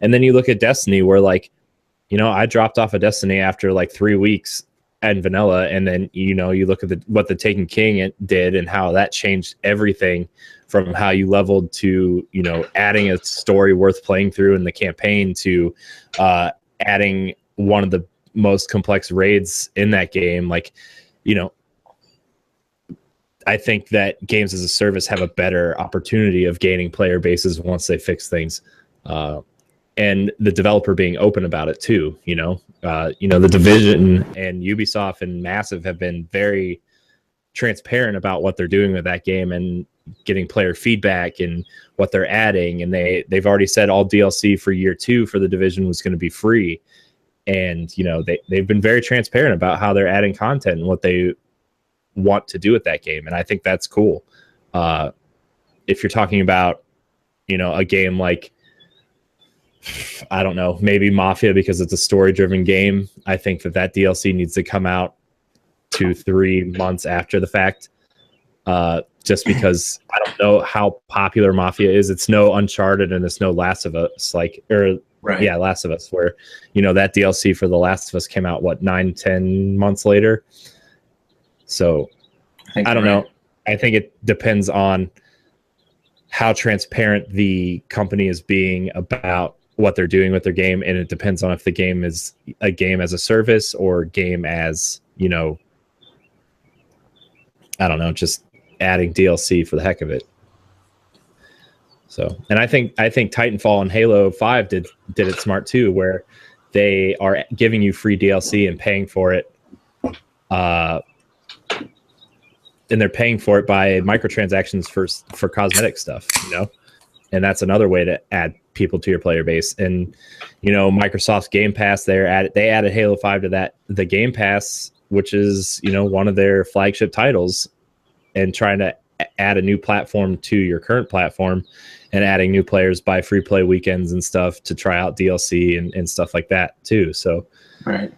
And then you look at Destiny, where I dropped off of Destiny after 3 weeks in vanilla, and then you look at what the Taken King did and how that changed everything from how you leveled to adding a story worth playing through in the campaign to adding one of the most complex raids in that game. I think that games as a service have a better opportunity of gaining player bases once they fix things, and the developer being open about it too. The Division and Ubisoft and Massive have been very transparent about what they're doing with that game and getting player feedback and what they're adding. And they've already said all DLC for year 2 for the Division was going to be free. And, they've been very transparent about how they're adding content and what they want to do with that game. And I think that's cool. If you're talking about, a game like, I don't know, maybe Mafia, because it's a story-driven game, I think that DLC needs to come out 2-3 months after the fact. Just because I don't know how popular Mafia is. It's no Uncharted and it's no Last of Us, Right. Yeah, Last of Us, where that DLC for The Last of Us came out 9-10 months later. So I don't know. I think it depends on how transparent the company is being about what they're doing with their game, and it depends on if the game is a game as a service or game as I don't know, just adding DLC for the heck of it. So, and I think Titanfall and Halo 5 did it smart too, where they are giving you free DLC and paying for it. And they're paying for it by microtransactions for cosmetic stuff, and that's another way to add people to your player base. And Microsoft's Game Pass, they added Halo 5 to the Game Pass, which is one of their flagship titles, and trying to add a new platform to your current platform and adding new players by free play weekends and stuff to try out DLC and stuff like that too. So right.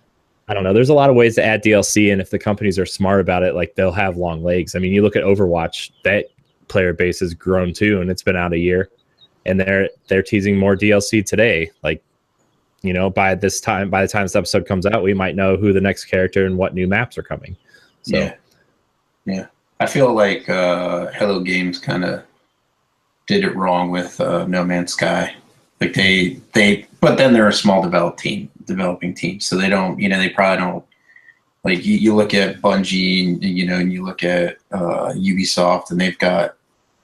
I don't know. There's a lot of ways to add DLC, and if the companies are smart about it, they'll have long legs. I mean, you look at Overwatch, that player base has grown too, and it's been out a year, and they're teasing more DLC today. By the time this episode comes out, we might know who the next character and what new maps are coming. So. Yeah. I feel like Hello Games kind of did it wrong with No Man's Sky. But then they're a small developing team, so they don't, they probably don't. You look at Bungie, and you look at Ubisoft, and they've got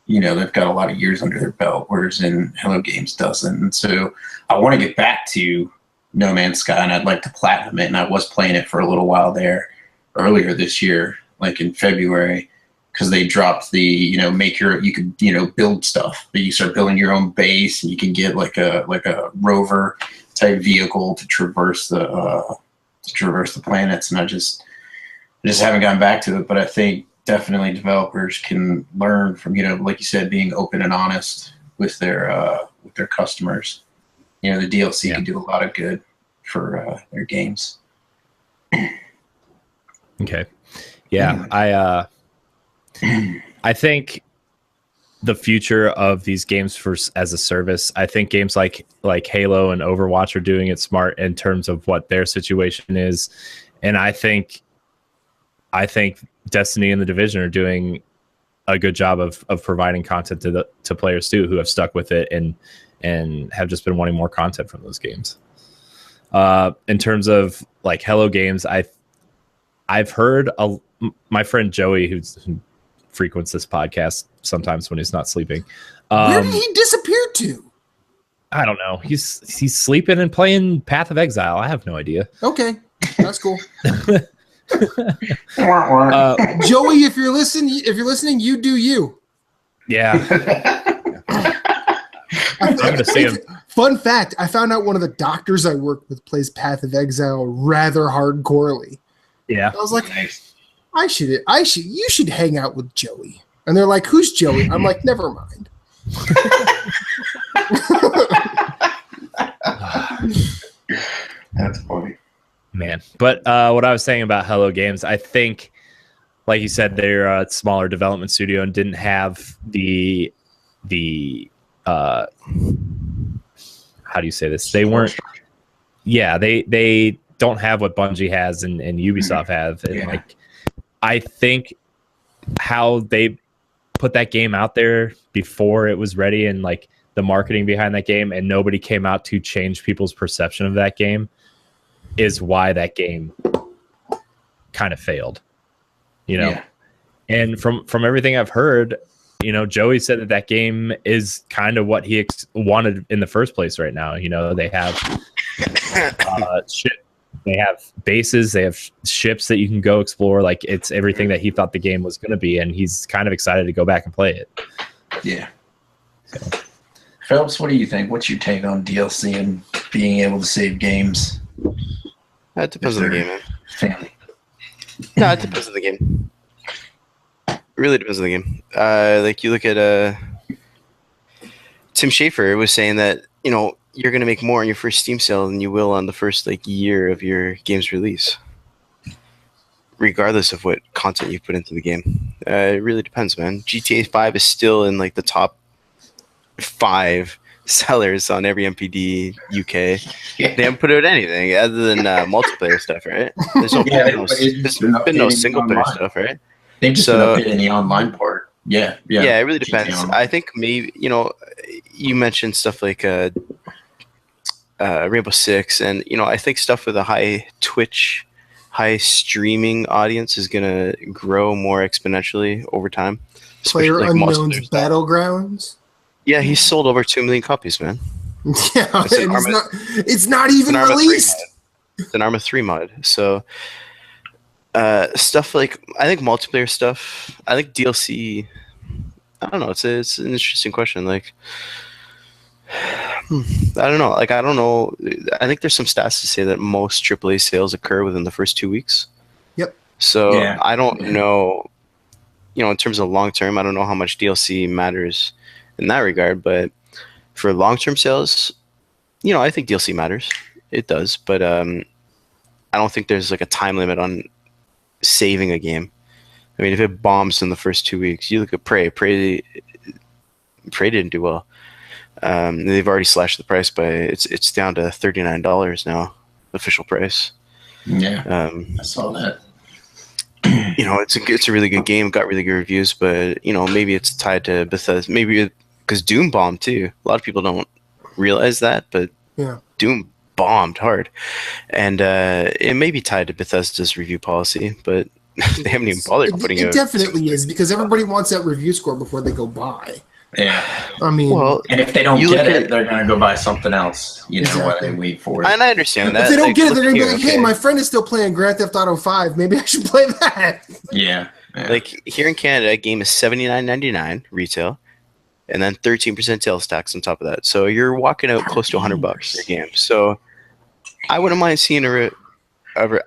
a lot of years under their belt, whereas in Hello Games doesn't. And so I want to get back to No Man's Sky, and I'd like to platinum it. And I was playing it for a little while there earlier this year, in February, because they dropped the you could build stuff. You start building your own base, and you can get like a rover type vehicle to traverse the planets. And I just haven't gotten back to it, but I think definitely developers can learn from like you said, being open and honest with their customers. The DLC can do a lot of good for their games. Okay. Yeah, I think the future of these games as a service, I think games like Halo and Overwatch are doing it smart in terms of what their situation is, and I think Destiny and the Division are doing a good job of providing content to players too, who have stuck with it and have just been wanting more content from those games. In terms of Hello Games, I've heard my friend Joey, who frequents this podcast sometimes when he's not sleeping. Where did he disappear to? I don't know. He's sleeping and playing Path of Exile. I have no idea. Okay, that's cool. Joey, if you're listening, you do you. Yeah. I'm gonna see him. Fun fact, I found out one of the doctors I work with plays Path of Exile rather hardcorely. Yeah. I was like, Nice. you should hang out with Joey. And they're like, who's Joey? I'm like, never mind. That's funny. Man. But what I was saying about Hello Games, I think, like you said, they're a smaller development studio and didn't have the how do you say this? They weren't. Yeah, they don't have what Bungie has and Ubisoft have, and like I think how they put that game out there before it was ready and like the marketing behind that game, and nobody came out to change people's perception of that game, is why that game kind of failed. You know, and from everything I've heard, you know, Joey said that game is kind of what he wanted in the first place right now. You know, they have they have bases, they have ships that you can go explore. Like, it's everything that he thought the game was going to be, and he's kind of excited to go back and play it. Yeah. So. Phillips, what do you think? What's your take on DLC and being able to save games? That depends on the game, man. Family. No, it depends on the game. It really depends on the game. Like, you look at Tim Schafer was saying that, you know, you're going to make more on your first Steam sale than you will on the first like year of your game's release, regardless of what content you put into the game. It really depends, man. GTA 5 is still in like the top 5 sellers on every MPD UK. Yeah. They haven't put out anything other than multiplayer stuff, right? There's been no single player stuff, right? They've just been updating the online part. Yeah. It really depends. I think maybe, you know, you mentioned stuff like Rainbow Six, and you know, I think stuff with a high Twitch, high streaming audience is gonna grow more exponentially over time. Player like Unknown's Battlegrounds. Yeah, he's sold over 2 million copies, man. Yeah, it's not even released. It's an Arma 3 mod. So stuff like, I think multiplayer stuff, I think DLC, I don't know, it's an interesting question. Like, I don't know. Like, I don't know. I think there's some stats to say that most AAA sales occur within the first 2 weeks. Yep. So I don't know, you know, in terms of long term, I don't know how much DLC matters in that regard. But for long term sales, you know, I think DLC matters. It does. But I don't think there's like a time limit on saving a game. I mean, if it bombs in the first 2 weeks, you look at Prey. Prey didn't do well. They've already slashed the price by it's down to $39 now, official price. Yeah, I saw that. You know, it's a really good game, got really good reviews, but you know, maybe it's tied to Bethesda. Maybe because Doom bombed too. A lot of people don't realize that, but Doom bombed hard, and it may be tied to Bethesda's review policy, but they haven't even bothered putting it. It definitely is, because everybody wants that review score before they go buy. Yeah, I mean, and if they don't get it, they're gonna go buy something else. You know, while they wait for it. And I understand that. If they don't get it, they're gonna be like, "Hey, my friend is still playing Grand Theft Auto 5. Maybe I should play that." Yeah. Like here in Canada, a game is $79.99 retail, and then 13% sales tax on top of that. So you're walking out close to $100 for a game. So I wouldn't mind seeing I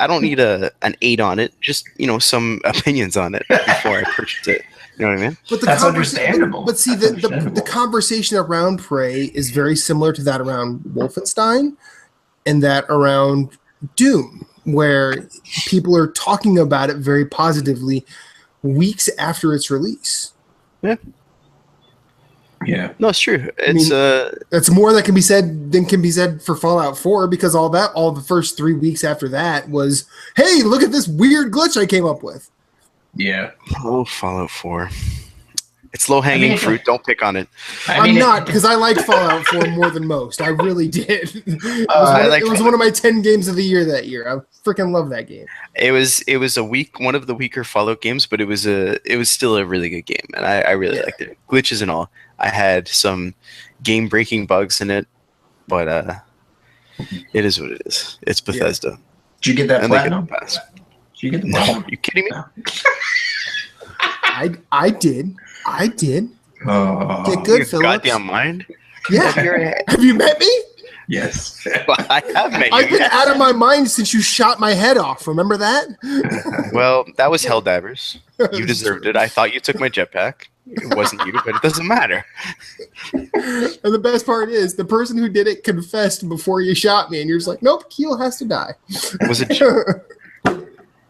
don't need an 8 on it. Just, you know, some opinions on it before I purchase it. You know what I mean? But that's understandable. But see, the conversation around Prey is very similar to that around Wolfenstein and that around Doom, where people are talking about it very positively weeks after its release. Yeah. Yeah. No, it's true. It's that's more that can be said than can be said for Fallout 4, because all the first 3 weeks after that was, hey, look at this weird glitch I came up with. Yeah. Oh, Fallout 4. It's low-hanging fruit. Don't pick on it. I'm not, because I liked Fallout 4 more than most. I really did. It was one of my 10 games of the year that year. I freaking love that game. It was one of the weaker Fallout games, but it was still a really good game, and I really liked it. Glitches and all. I had some game-breaking bugs in it, but it is what it is. It's Bethesda. Did you get that platinum? Pass. Did you get the No, are you kidding me? No. I did. Oh, Get good, Phillips. Goddamn mind. Yeah. Have you met me? Yes. Well, I have met you. I've been out of my mind since you shot my head off. Remember that? Well, that was Helldivers. You deserved it. I thought you took my jetpack. It wasn't you, but it doesn't matter. And the best part is the person who did it confessed before you shot me, and you're just like, nope, Keel has to die. Was it?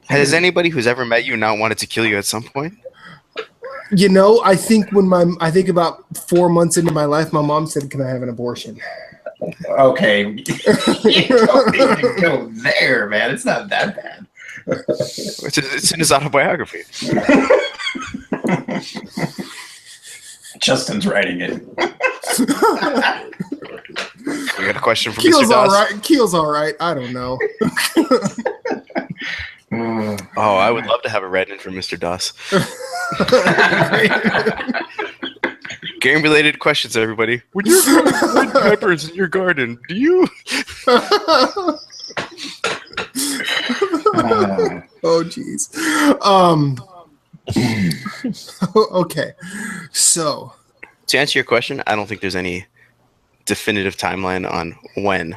Has anybody who's ever met you not wanted to kill you at some point? You know, I think about 4 months into my life, my mom said, "Can I have an abortion?" Okay. You don't need to go there, man. It's not that bad. It's in his autobiography. Justin's writing it. We got a question from Keel's Mr. all Doss. right. Keel's all right. I don't know. Oh, I would love to have a write-in from Mr. Doss. Game-related questions, everybody. When you're growing red peppers in your garden, do you? Oh, jeez. Okay. So, To answer your question, I don't think there's any definitive timeline on when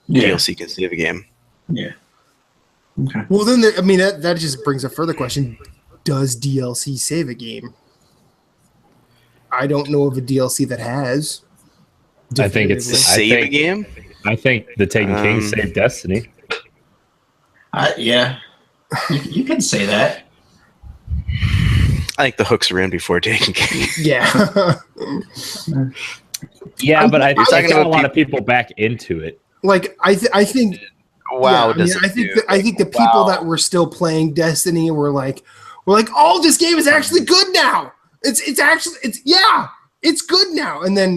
Yeah. DLC can save a game. Yeah. Okay. well, then, that just brings a further question. Does DLC save a game? I don't know of a DLC that has. I think it's Definitively. Save a think- game? I think the Taken King saved Destiny. Yeah. You can say that. I think the hooks ran before Taken King. Yeah. Yeah, but I You're think talking got a about lot of people back into it. Like I think Wow, yeah, does it I think do- I think the people that were still playing Destiny were like, oh, this game is actually good now. It's good now. And then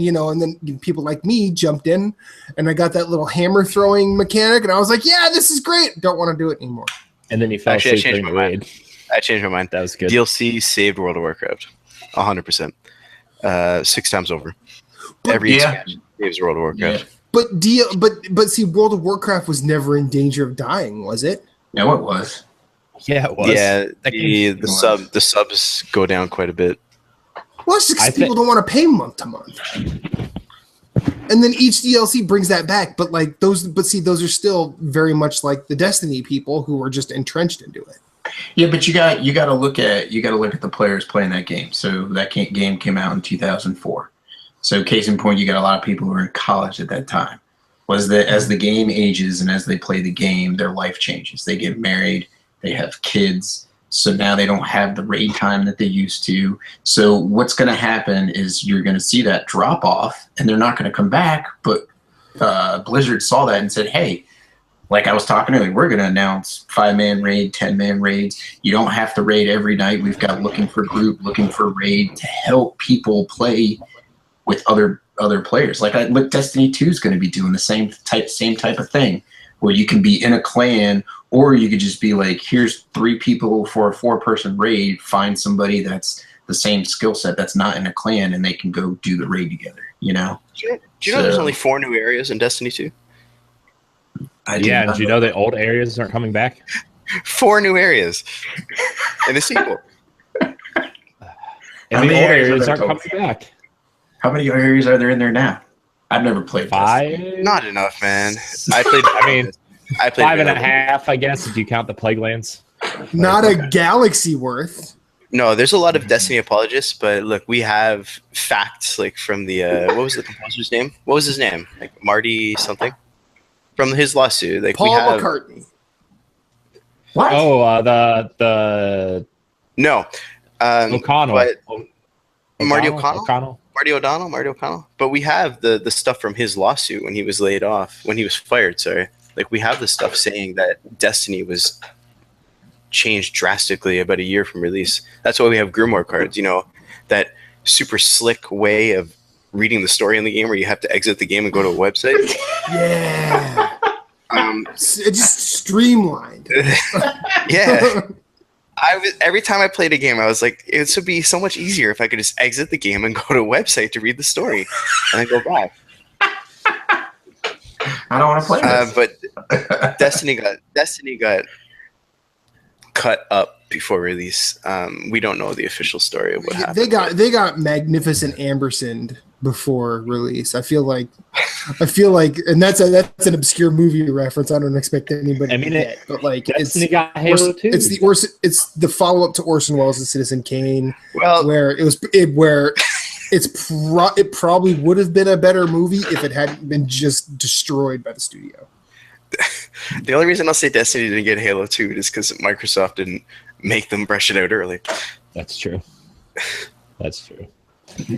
people like me jumped in, and I got that little hammer throwing mechanic, and I was like, yeah, this is great. Don't want to do it anymore. And then you fell Actually, I asleep changed during my the mind. raid. I changed my mind. That was good. DLC saved World of Warcraft. 100%. 6 times over. But- Every Yeah. expansion saves World of Warcraft. But see, World of Warcraft was never in danger of dying, was it? No, it was. Yeah, it was. Yeah, That game- the subs go down quite a bit. Well, it's just 'cause I people don't want to pay month to month. And then each DLC brings that back, but those are still very much like the Destiny people who were just entrenched into it. Yeah, but you got to look at the players playing that game. So that game came out in 2004. So case in point, you got a lot of people who were in college at that time. Was that as the game ages and as they play the game, their life changes. They get married, they have kids. So now they don't have the raid time that they used to. So what's going to happen is you're going to see that drop off, and they're not going to come back. But Blizzard saw that and said, hey, like I was talking earlier, we're going to announce 5-man raid, 10-man raids. You don't have to raid every night. We've got looking for group, looking for raid to help people play with other players. Like Destiny 2 is going to be doing the same type of thing, where you can be in a clan, or you could just be like, here's 3 people for a 4-person raid. Find somebody that's the same skill set that's not in a clan, and they can go do the raid together. Do you know there's only 4 new areas in Destiny 2? Yeah, and you know the old areas aren't coming back? 4 new areas in the sequel. And How the many old areas are areas there aren't coming total? back. How many areas are there in there now? I've never played Destiny. 5? Not enough, man. I played. I played 5.5, I guess, if you count the Plague Lands. Not a galaxy worth. No, there's a lot of Destiny apologists, but look, we have facts like from the what was the composer's name? What was his name? Like Marty something from his lawsuit. Like Paul we have McCartney. What? Oh, the no O'Connell. but Marty O'Connell. Marty O'Connell. But we have the stuff from his lawsuit when he was laid off, when he was fired. Sorry, like we have the stuff saying that Destiny was changed drastically about a year from release. That's why we have Grimoire cards. You know, that super slick way of reading the story in the game where you have to exit the game and go to a website. Yeah. It just streamlined. Yeah. Every time I played a game, I was like, it would be so much easier if I could just exit the game and go to a website to read the story and then go back. I don't want to play this. But Destiny got cut up before release. We don't know the official story of what happened. They got Magnificent Ambersoned before release. I feel like, and that's an obscure movie reference. I don't expect anybody to get, but like Destiny got Halo 2. It's the follow up to Orson Welles' Citizen Kane, Well, where it probably would have been a better movie if it hadn't been just destroyed by the studio. the only reason I'll say Destiny didn't get Halo 2 is because Microsoft didn't make them brush it out early. That's true. That's true.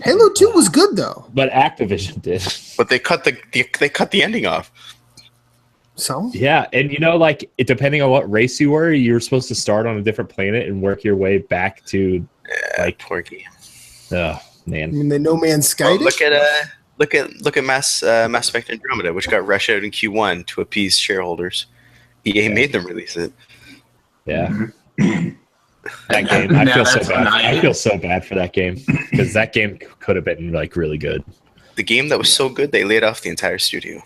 Halo 2 was good though. But Activision did. But they cut the ending off. So Yeah, and like depending on what race you were, you were supposed to start on a different planet and work your way back to like poor game. Oh man. I mean, the No Man's Sky. Well, look at Mass Effect Andromeda, which got rushed out in Q1 to appease shareholders. EA made them release it. Yeah. That game, I feel so bad. I feel so bad for that game because that game could have been like really good. The game that was so good, they laid off the entire studio.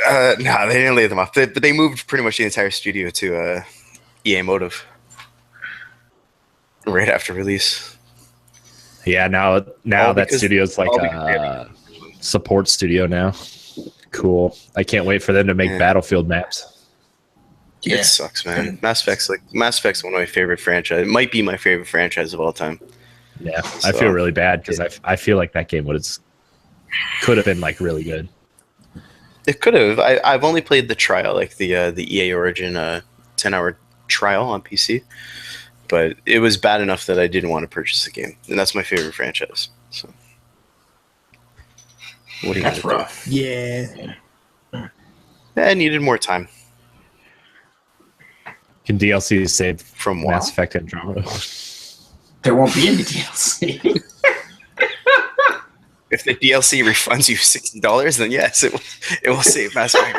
No, they didn't lay them off. But they moved pretty much the entire studio to EA Motive right after release. Yeah, now that studio's like a support studio now. Cool. I can't wait for them to make Battlefield maps. Yeah. It sucks, man. Mass Effect's one of my favorite franchises. It might be my favorite franchise of all time. Yeah, so, I feel really bad because I feel like that game could have been like really good. It could have. I've only played the trial, like the EA Origin 10-hour trial on PC, but it was bad enough that I didn't want to purchase the game, and that's my favorite franchise. So, what do you? That's rough. Yeah. I needed more time. Can DLC save from Mass Effect Andromeda? There won't be any DLC. If the DLC refunds you $60, then yes, it will save Mass Effect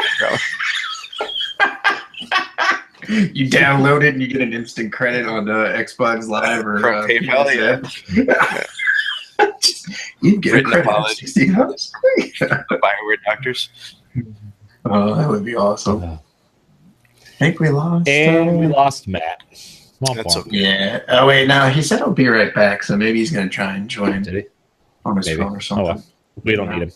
Andromeda. You download it and you get an instant credit on Xbox Live or from PayPal. Yeah. You get written a credit $60. The Bioware doctors. Oh, that would be awesome. I think we lost. And we lost Matt. That's okay. Yeah. Oh wait, no. He said he'll be right back, so maybe he's gonna try and join. Did he? On his phone or something. Oh, well. We don't need him.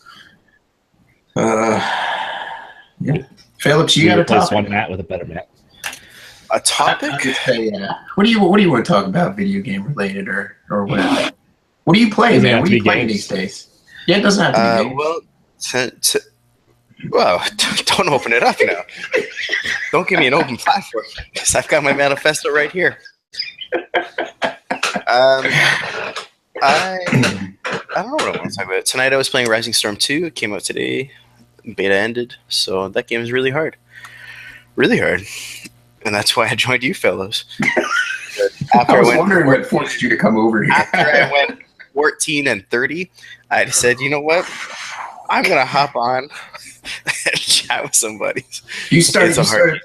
Yeah. Phillips, you got a topic. One Matt with a better Matt. A topic? What do you want to talk about, video game related or whatever? What do you play, man? What are you playing these days? Yeah, it doesn't have to be games. Well, don't open it up now. Don't give me an open platform because I've got my manifesto right here. I don't know what I want to talk about. Tonight I was playing Rising Storm 2. It came out today. Beta ended. So that game is really hard. Really hard. And that's why I joined you fellows. I was wondering what forced you to come over here. After I went 14 and 30, I said, you know what? I'm going to hop on and chat with somebody. You started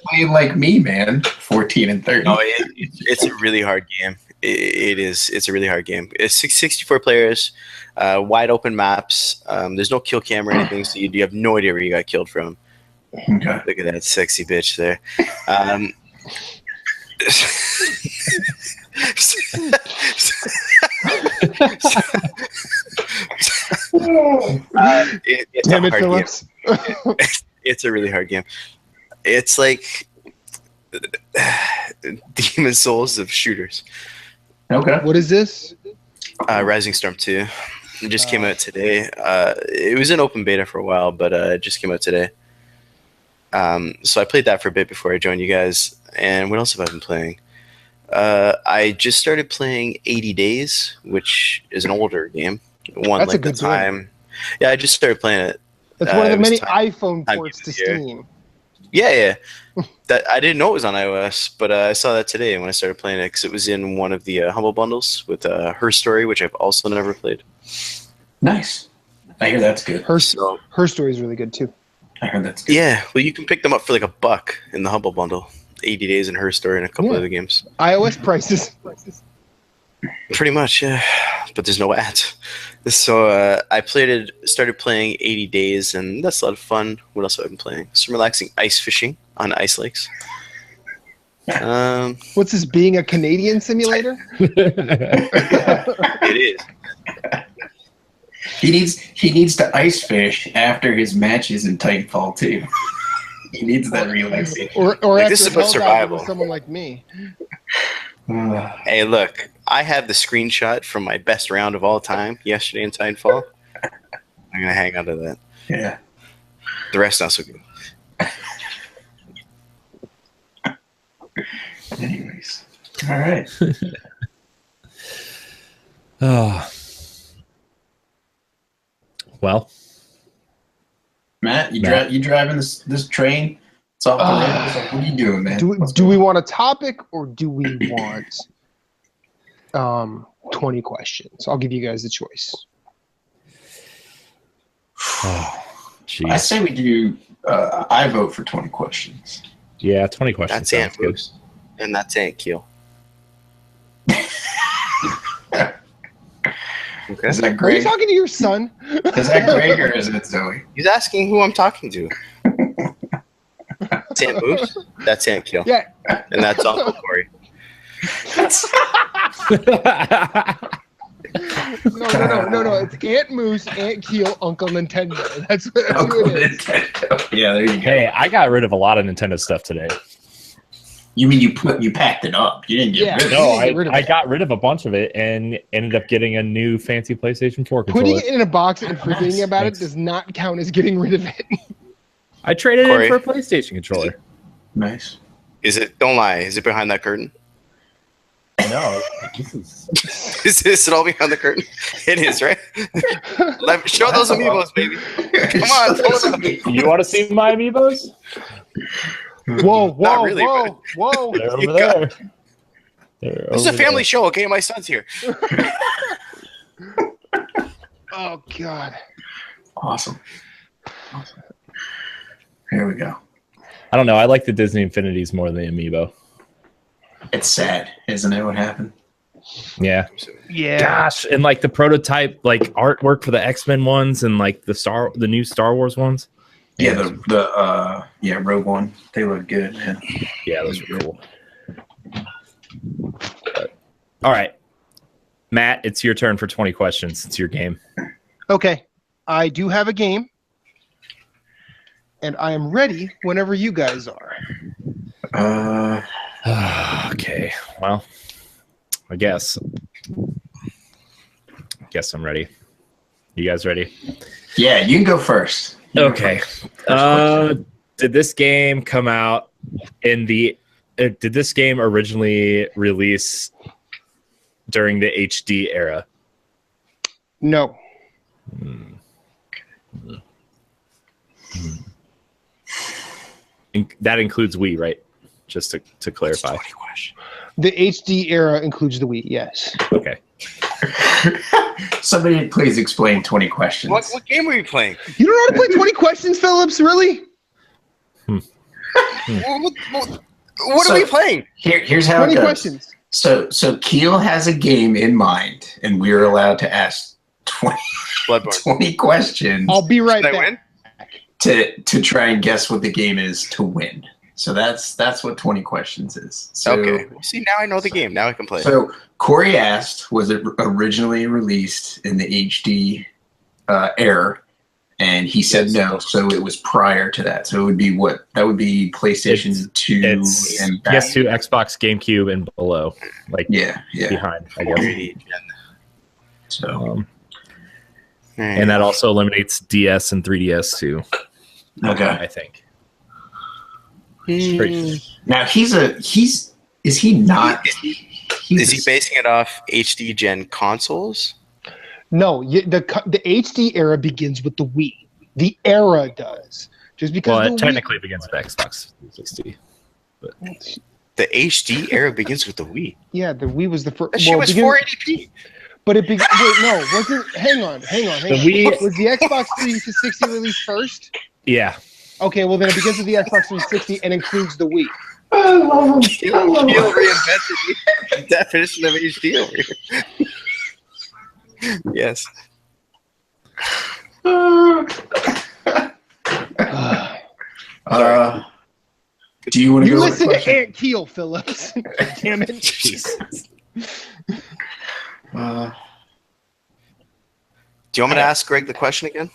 playing like me, man. 14 and 30. No, it's a really hard game. It is. It's a really hard game. It's 64 players, wide open maps. There's no kill cam or anything, so you have no idea where you got killed from. Okay. Look at that sexy bitch there. It's Damn a it, hard Phillips. game. It's a really hard game. It's like Demon Souls of shooters. Okay. What is this? Rising Storm 2. It just came out today. It was in open beta for a while, but it just came out today. So I played that for a bit before I joined you guys. And what else have I been playing? I just started playing 80 Days, which is an older game. That's a good time. Yeah, I just started playing it. That's one of the many iPhone ports to Steam. Yeah. That I didn't know it was on iOS, but I saw that today when I started playing it because it was in one of the Humble Bundles with Her Story, which I've also never played. Nice. I hear that's good. Her Story is really good too. I heard that's good. Yeah, well, you can pick them up for like $1 in the Humble Bundle. 80 Days and Her Story and a couple other games. iOS prices. Pretty much, yeah. But there's no ads. So I started playing 80 Days, and that's a lot of fun. What else have I been playing? Some relaxing ice fishing on ice lakes. What's this, being a Canadian simulator? It is. He needs to ice fish after his matches in Titanfall too. He needs that relaxation. Or Like, after this is about hell diving survival. with someone like me. Hey, look, I have the screenshot from my best round of all time yesterday in Titanfall. I'm gonna hang on to that. Yeah. The rest not so good. Anyways, all right. Oh. Well, Matt, you driving this train? It's off the rails. Like, what are you doing, man? Do we want a topic or do we want 20 questions? I'll give you guys the choice. oh, jeez. I say we do. I vote for 20 questions. Yeah, 20 questions. That's sounds it, good. Moose. And that's it, Keel. Okay. Is that Are you Greg? talking to your son? Is that Greg or is it Zoe? He's asking who I'm talking to. That's Aunt Moose. That's Aunt Keel. Yeah. And that's Uncle Corey. No. It's Aunt Moose, Aunt Keel, Uncle Nintendo. That's Uncle who it is. Nintendo. Yeah, there you go. Hey, I got rid of a lot of Nintendo stuff today. You mean you packed it up? You didn't get Yeah. rid of it. No, Get rid of I it. got rid of a bunch of it and ended up getting a new fancy PlayStation 4 controller. Putting it in a box and forgetting about Thanks. it does not count as getting rid of it. I traded Corey. it for a PlayStation controller. Nice. Is it? Don't lie. Is it behind that curtain? No, this is Is it all behind the curtain? It is, right? Show those amiibos, baby. Come on, tell us about it. You want to see my amiibos? Whoa, Not really, whoa. They're over You there. They're This is a over family there. show, okay? My son's here. Oh, God. Awesome. Here we go. I don't know. I like the Disney Infinities more than the amiibo. It's sad, isn't it? What happened? Yeah. Yeah. Gosh, and like the prototype, like artwork for the X-Men ones and like the new Star Wars ones. Yeah, the Rogue One. They look good, man. Yeah, those are cool. But, all right, Matt, it's your turn for 20 questions. It's your game. Okay. I do have a game, and I am ready whenever you guys are. Okay. Well, I guess I'm ready. You guys ready? Yeah, you can go first. Okay. Did this game come out in the? Did this game originally release during the HD era? No. That includes Wii, right? Just to clarify. The HD era includes the Wii, yes. Okay. Somebody please explain 20 questions. What game are you playing? You don't know how to play 20 questions, Phillips? Really? What are we playing? Here's how 20 it goes. questions. So Keel has a game in mind, and we're allowed to ask 20, Bloodborne. 20 questions I'll be right Did I back. win? to try and guess what the game is to win. So that's what 20 questions is. So, Okay. See, now I know the game. Now I can play. So Corey asked, was it originally released in the HD era? And he said Yes. no. So it was prior to that. So it would be what? That would be PlayStation 2 It's and back. PS2, Xbox, GameCube, and below, like Yeah. behind, I guess. So And that also eliminates DS and 3DS too. okay. I think. Pretty- Now is he not? Is he basing it off HD gen consoles? No, the HD era begins with the Wii. The era does. Just because Well, the it technically begins with Xbox 360. Wii, The HD era begins with the Wii. yeah, the Wii was the first. That shit was 480p. But it wait, no, wasn't. Hang on. The Wii- Was the Xbox 360 released first? Yeah. Okay, well then it begins with the Xbox 360 and includes the Wii. I love him. I love Keel him. reinvented the definition of HD over here. Yes. Uh, Good Do you want to You go? listen to Aunt Keel, Phillips. Damn it. Jesus. Uh, Do you want me to ask Greg the question again?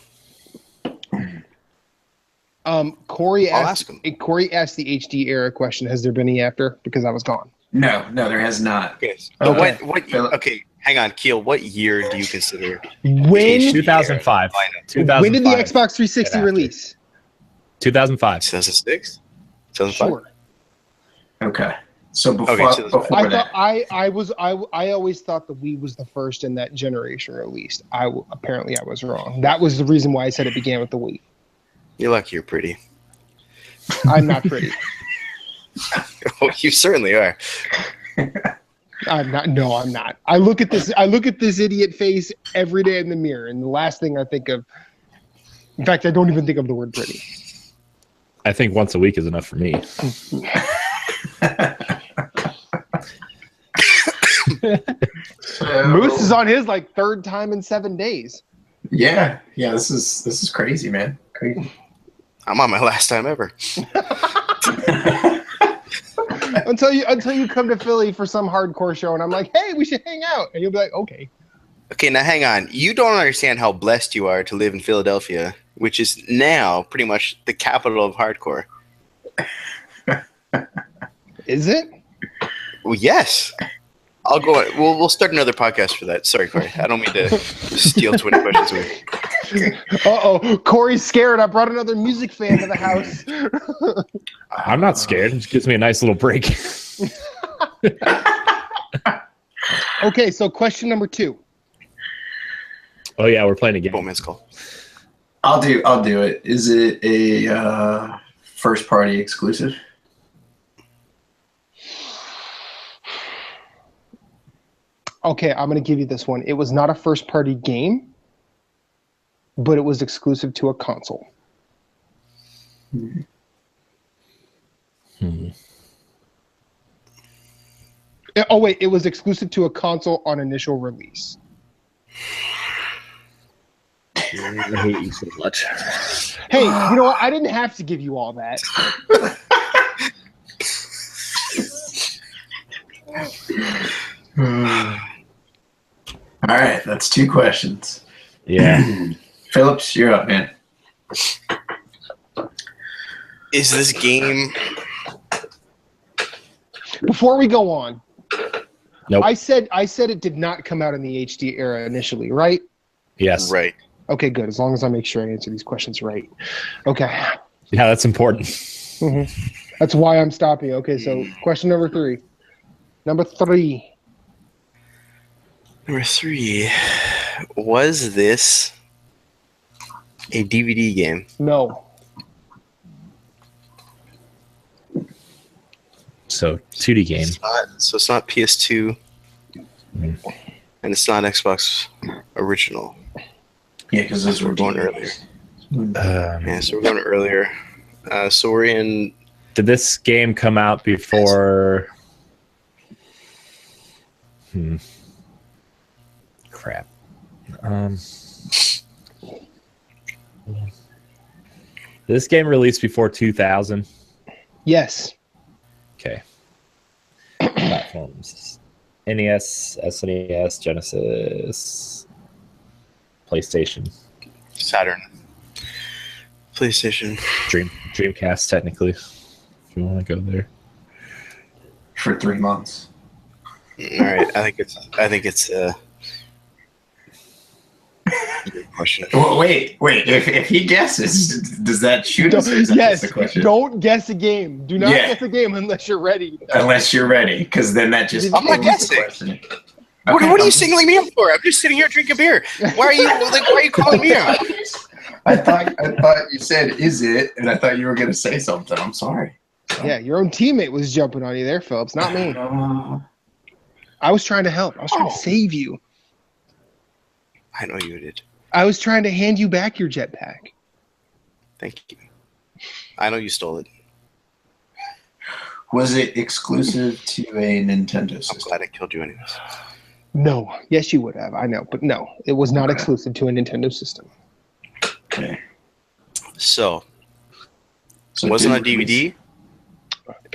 Corey I'll asked. ask him. Corey asked the HD era question. Has there been any after? Because I was gone. no, there has not. Okay. Okay. Okay, hang on, Keel. What year do you consider? When 2005. Line up. 2005. when did the Xbox 360 After. release? 2005. 2006? 2005? Sure. Okay, so before, Okay, so before I that, thought I always thought the Wii was the first in that generation released. Apparently I was wrong. That was the reason why I said it began with the Wii. You're lucky you're pretty. I'm not pretty. Oh, you certainly are. I'm not. No, I'm not. I look at this idiot face every day in the mirror, and the last thing I think of. In fact, I don't even think of the word pretty. I think once a week is enough for me. Moose is on his like third time in 7 days. yeah. This is crazy, man. Crazy. I'm on my last time ever. until you come to Philly for some hardcore show, and I'm like, hey, we should hang out, and you'll be like, okay. Okay, now hang on. You don't understand how blessed you are to live in Philadelphia, which is now pretty much the capital of hardcore. Is it? Well, yes. I'll go. We'll start another podcast for that. Sorry, Corey. I don't mean to steal 20 questions away. Uh-oh. Corey's scared. I brought another music fan to the house. I'm not scared. It just gives me a nice little break. Okay, so question number 2. Oh yeah, we're playing a game. Bowman's call. I'll do it. Is it a first party exclusive? Okay, I'm going to give you this one. It was not a first-party game, but it was exclusive to a console. Oh, wait, it was exclusive to a console on initial release. I hate you so much. Hey, you know what? I didn't have to give you all that. All right, that's 2 questions. Yeah. Phillips, you're up, man. Is this game? Before we go on, Nope. I said it did not come out in the HD era initially, right? Yes. Right. Okay, good. As long as I make sure I answer these questions right. Okay. Yeah, that's important. That's why I'm stopping. Okay, so question number 3. Number 3. Number 3. Was this a DVD game? No. So 2D game. It's not PS2, and it's not Xbox original. Yeah, because those were Going earlier. Yeah, so we're going earlier. So we're in. Did this game come out before? Crap. This game released before 2000. Yes. Okay. Platforms: NES, SNES, Genesis, PlayStation, Saturn, PlayStation, Dreamcast. Technically, if you want to go there. for 3 months. All right, I think it's good question. Well, wait. If he guesses, does that shoot us? Or is that Yes. just a question? Don't guess a game. Do not Yeah. guess a game unless you're ready. Unless you're ready, because then that just. I'm not ends the guessing. question. What Okay, are you I'm- singling me up for? I'm just sitting here drinking beer. Why are you calling me out? I thought you said, "Is it?" And I thought you were going to say something. I'm sorry. Yeah, your own teammate was jumping on you there, Phillips, not me. I was trying to help. I was trying to save you. I know you did. I was trying to hand you back your jetpack. Thank you. I know you stole it. Was it exclusive to a Nintendo I'm system? glad I killed you anyways. No. Yes, you would have. I know. But no, it was not exclusive to a Nintendo system. Okay. So So wasn't on did release- DVD.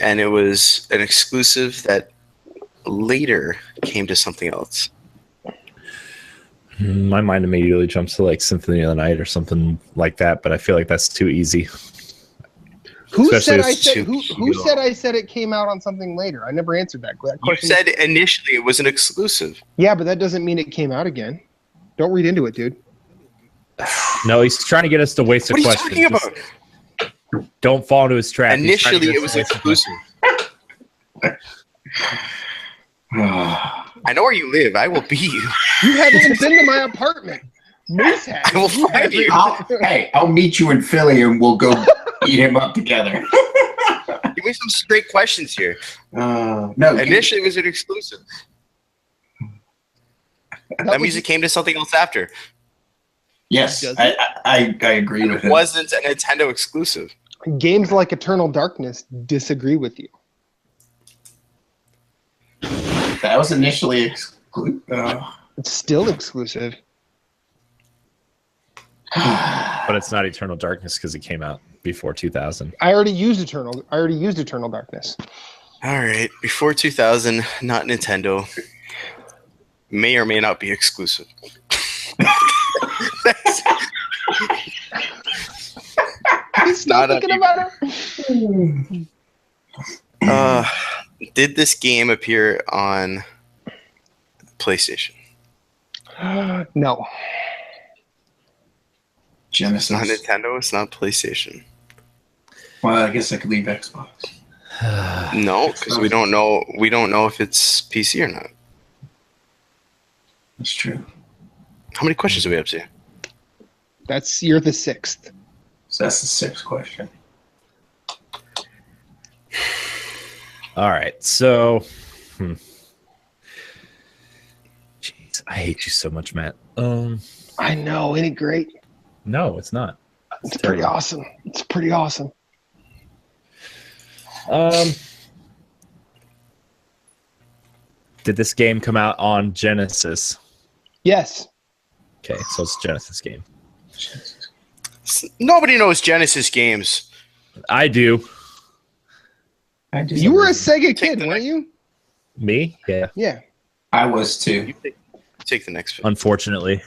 and it was an exclusive that later came to something else. My mind immediately jumps to like Symphony of the Night or something like that, but I feel like that's too easy. Who Especially said as who said I said it came out on something later? I never answered that You question. said initially it was an exclusive. Yeah, but that doesn't mean it came out again. Don't read into it, dude. No, he's trying to get us to waste a What are you question. talking about? Don't fall into his trap. He's trying to Initially, get it us was to waste a exclusive. I know where you live. I will be you. You haven't been to my apartment. Moose has. I will find you. I'll meet you in Philly and we'll go eat him up together. Give me some straight questions here. No. Initially, it was an exclusive. That means it came to something else after. Yes, Does I agree with It him. wasn't a Nintendo exclusive. Games like Eternal Darkness disagree with you. That was initially exclusive. It's still exclusive. But it's not Eternal Darkness because it came out before 2000. I already used Eternal Darkness. All right, before 2000, not Nintendo. May or may not be exclusive. He's still Not thinking about it. Did this game appear on PlayStation? No. Genesis. It's not Nintendo. It's not PlayStation. Well, I guess I could leave Xbox. No, because we don't know. We don't know if it's PC or not. That's true. How many questions are we up to? You're the sixth. So that's the sixth question. All right, so, jeez, I hate you so much, Matt. I know, ain't it great? No, it's not. It's pretty awesome. It's pretty awesome. Did this game come out on Genesis? Yes. Okay, so it's a Genesis game. Nobody knows Genesis games. I do. You were a Sega kid, weren't you? Me? Yeah. Yeah. I was too. Take the next one. Unfortunately.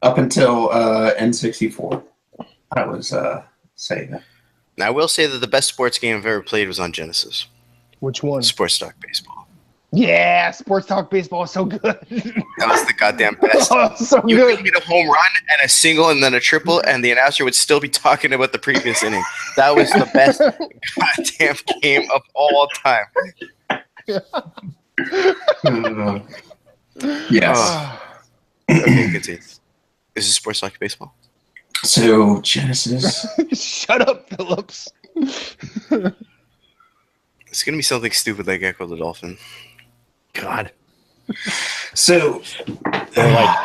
Up until N64. I was Sega. Now, I will say that the best sports game I've ever played was on Genesis. Which one? Sports Talk Baseball. Yeah, Sports Talk Baseball is so good. That was the goddamn best. Oh, so You good. could hit a home run and a single and then a triple, and the announcer would still be talking about the previous inning. That was the best goddamn game of all time. Yes. Okay, continue. This is Sports Talk Baseball. So Genesis. Shut up, Phillips. It's gonna be something stupid like Echo the Dolphin. God. So Or like,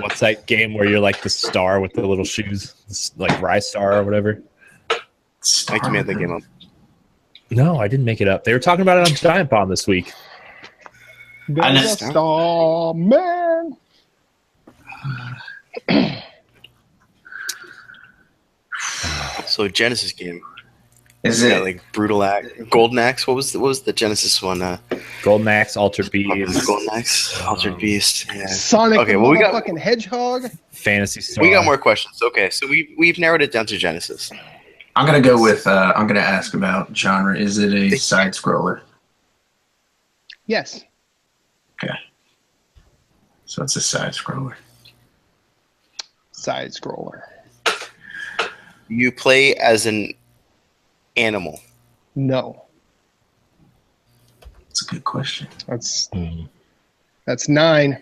what's that game where you're like the star with the little shoes? Like Rise Star or whatever? Like you made the game up. No, I didn't make it up. They were talking about it on Giant Bomb this week. There's a star man. So Genesis game. Is Yeah, it like Brutal Axe, Golden Axe. What was the Genesis one? Golden Axe, Altered Beast, Golden Axe, Altered Beast. Yeah. Sonic Okay, the well, we got- motherfucking hedgehog. Fantasy Star. We got more questions. Okay, so we've narrowed it down to Genesis. I'm gonna go with I'm gonna ask about genre. Is it a side scroller? Yes. Okay. So it's a side scroller. Side scroller. You play as an animal. No. That's a good question. That's Hmm. 9.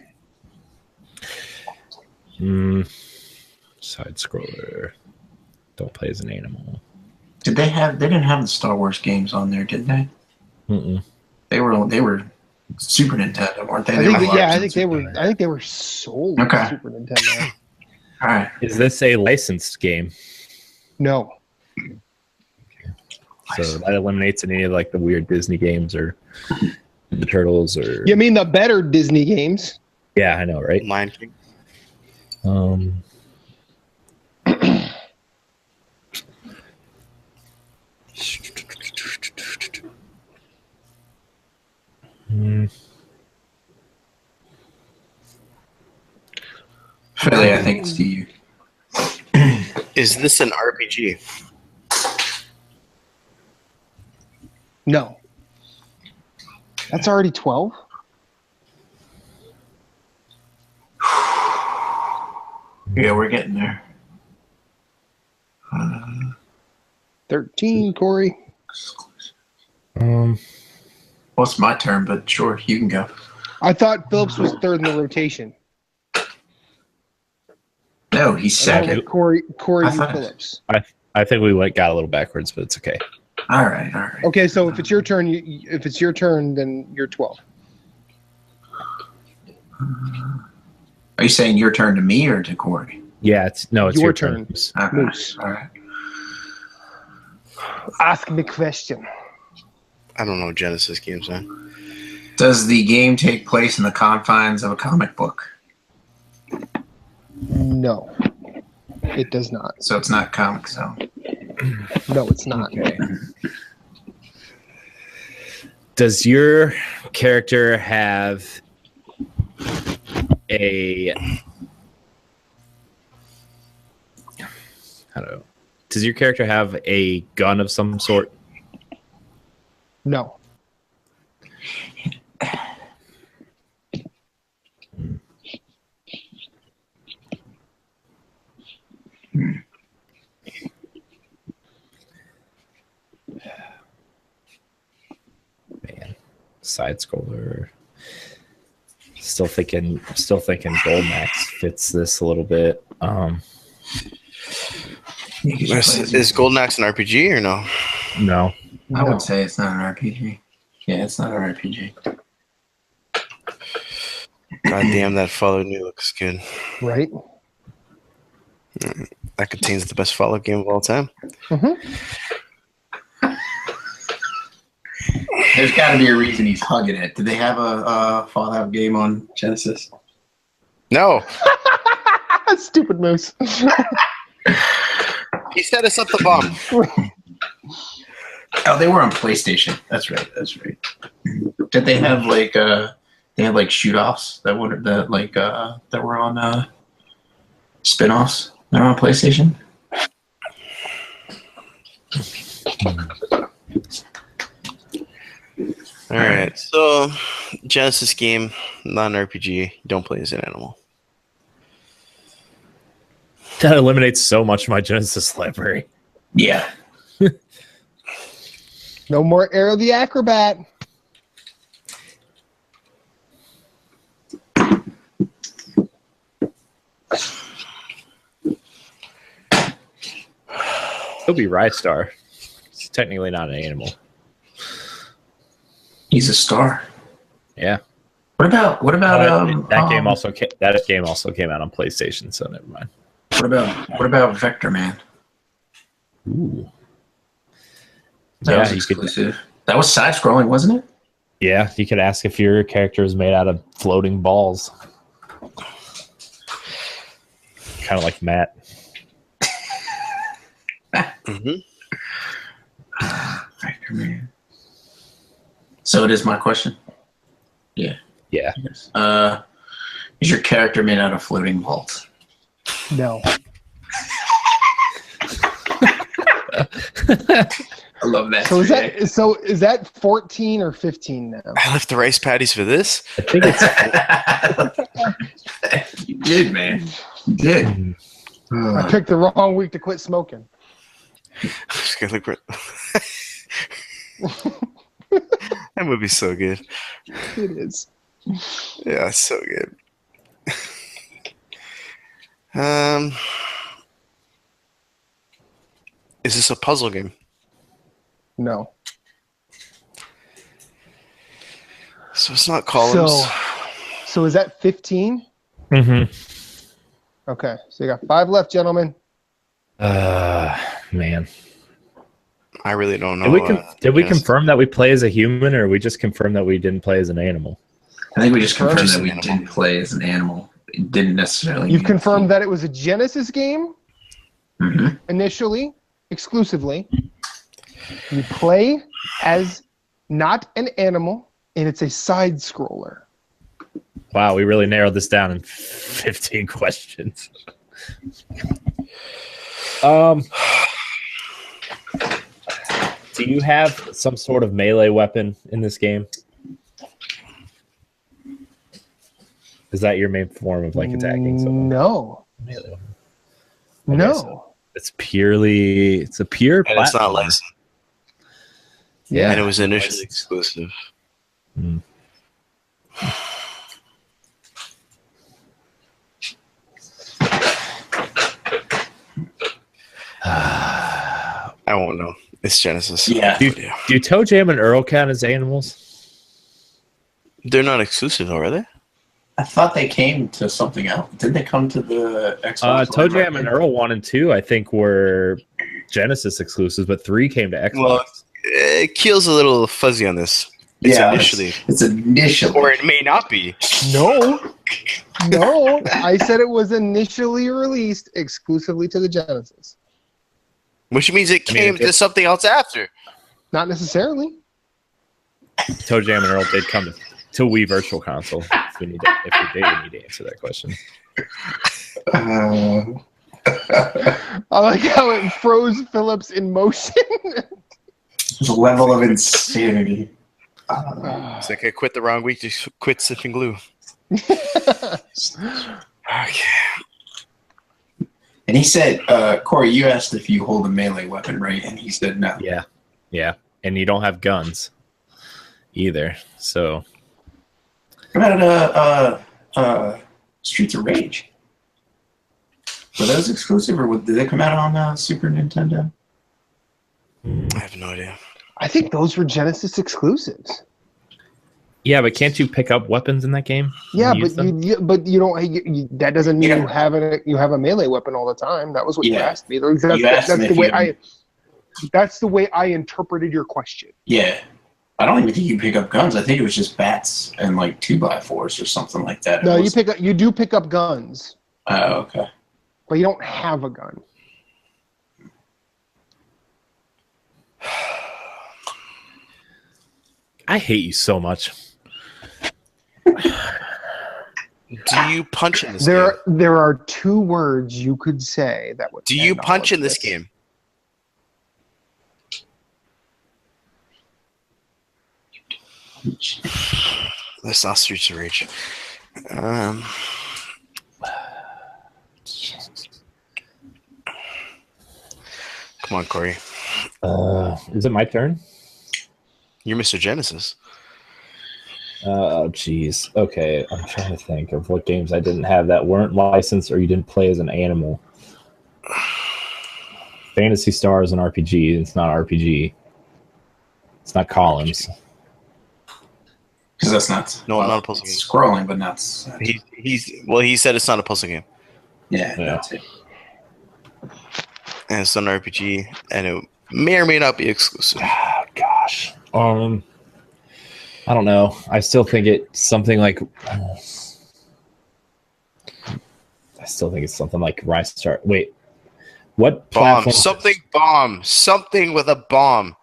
Side scroller. Don't play as an animal. Did they have? They didn't have the Star Wars games on there, did they? Mm-mm. They were Super Nintendo, weren't they? I They think were that, yeah, large I on think they Super were. Nintendo. I think they were sold Okay. on Super Nintendo. All right. Is this a licensed game? No, So that eliminates any of like the weird Disney games or the Turtles or you mean the better Disney games? yeah, I know, right? Lion King. Philly, I think it's to you. Is this an RPG? No. That's already 12? Yeah, we're getting there. 13, Corey. Well, it's my turn, but sure, you can go. I thought Phillips was third in the rotation. No, he's And I second. let Corey I do thought it- Phillips. I think we got a little backwards, but it's okay. All right. Okay, so if it's your turn, then you're 12. Are you saying your turn to me or to Corey? Yeah, it's Your your turn. turn. Okay. Moose. All right. Ask me question. I don't know Genesis games, man. Does the game take place in the confines of a comic book? No, it does not. So it's not Comic Zone. No, it's not. Okay. Does your character have a Does your character have a gun of some sort? No. Man, side scroller. Still thinking Gold Max fits this a little bit. Is Golden Axe an RPG or no? No. I would say it's not an RPG. Yeah, it's not an RPG. God damn, that Fallout new looks good. Right? That contains the best Fallout game of all time. Mm-hmm. There's got to be a reason he's hugging it. Did they have a Fallout game on Genesis? No, Stupid Moose. he set us up the bomb. Oh, they were on PlayStation. That's right. Did they have shoot-offs that were on spin-offs that were on PlayStation? All right, so Genesis game, not an RPG. Don't play as an animal. That eliminates so much of my Genesis library. Yeah. No more Arrow the Acrobat. He'll be Rystar. He's technically not an animal. He's a star. Yeah. What about that game also came out on PlayStation, so never mind. What about Vector Man? Ooh. That was exclusive. That was side scrolling, wasn't it? Yeah, you could ask if your character is made out of floating balls. Kind of like Matt. Mm-hmm. Vector Man. So it is my question. Yeah. Yeah. Yes. Is your character made out of floating balls? No. I love that. So is that 14 or 15 now? I left the rice patties for this. I think it's You did, man. You did. I picked the wrong week to quit smoking. Just gonna look that movie's so good. It is. Yeah, it's so good. Is this a puzzle game? No. So it's not columns. So is that 15? Mm-hmm. Okay. So you got 5 left, gentlemen. Man. I really don't know. Did we confirm that we play as a human, or we just confirmed that we didn't play as an animal? I think we just confirmed Just that an we animal. didn't play as an animal. It didn't necessarily. You've mean- confirmed that it was a Genesis game Mhm. initially, exclusively. You play as not an animal, and it's a side scroller. Wow, we really narrowed this down in 15 questions. Do you have some sort of melee weapon in this game? Is that your main form of like attacking someone? No. Melee weapon. No. So it's a pure And it's not platformer. licensed. Yeah. And it was initially exclusive. I won't know. It's Genesis. Yeah. Do Toe Jam and Earl count as animals? They're not exclusive, though, are they? I thought they came to something else. Did they come to the Xbox? Toe One Jam right and there? Earl 1 and 2, I think, were Genesis exclusives, but 3 came to Xbox. Well, Keel's a little fuzzy on this. It's initially. It's initially. Or it may not be. No. I said it was initially released exclusively to the Genesis. Which means it came to something else after. Not necessarily. Toe Jam and Earl did come to Wii Virtual Console. If we did, we need to answer that question. I like how it froze Phillips in motion. There's a level of insanity. It's like I quit the wrong week to quit sifting glue. Okay. And he said, Corey, you asked if you hold a melee weapon, right? And he said no. Yeah. And you don't have guns either. So What about Streets of Rage? Were those exclusive, or did they come out on Super Nintendo? I have no idea. I think those were Genesis exclusives. yeah, but can't you pick up weapons in that game? Yeah, and use them? but you don't. That doesn't mean you have a melee weapon all the time. That was what you asked me. That's the way I interpreted your question. Yeah. I don't even think you pick up guns. I think it was just bats and like 2x4s or something like that. No, you do pick up guns. Oh, okay. But you don't have a gun. I hate you so much. Do you punch in this game? There are two words you could say that would. Do you punch in this game? That's not Streets of Rage. Come on, Corey. Is it my turn? You're Mr. Genesis. Oh, jeez. Okay, I'm trying to think of what games I didn't have that weren't licensed or you didn't play as an animal. Phantasy Star is an RPG. It's not RPG. It's not columns. Because that's not. No, not a puzzle game. Scrolling, but not. He said it's not a puzzle game. Yeah, that's it. And it's not an RPG, and it may or may not be exclusive. Oh, gosh. I don't know. I still think it's something like. I still think it's something like Rise Star. Wait, what Bomb. platform? Something bomb. Something with a bomb.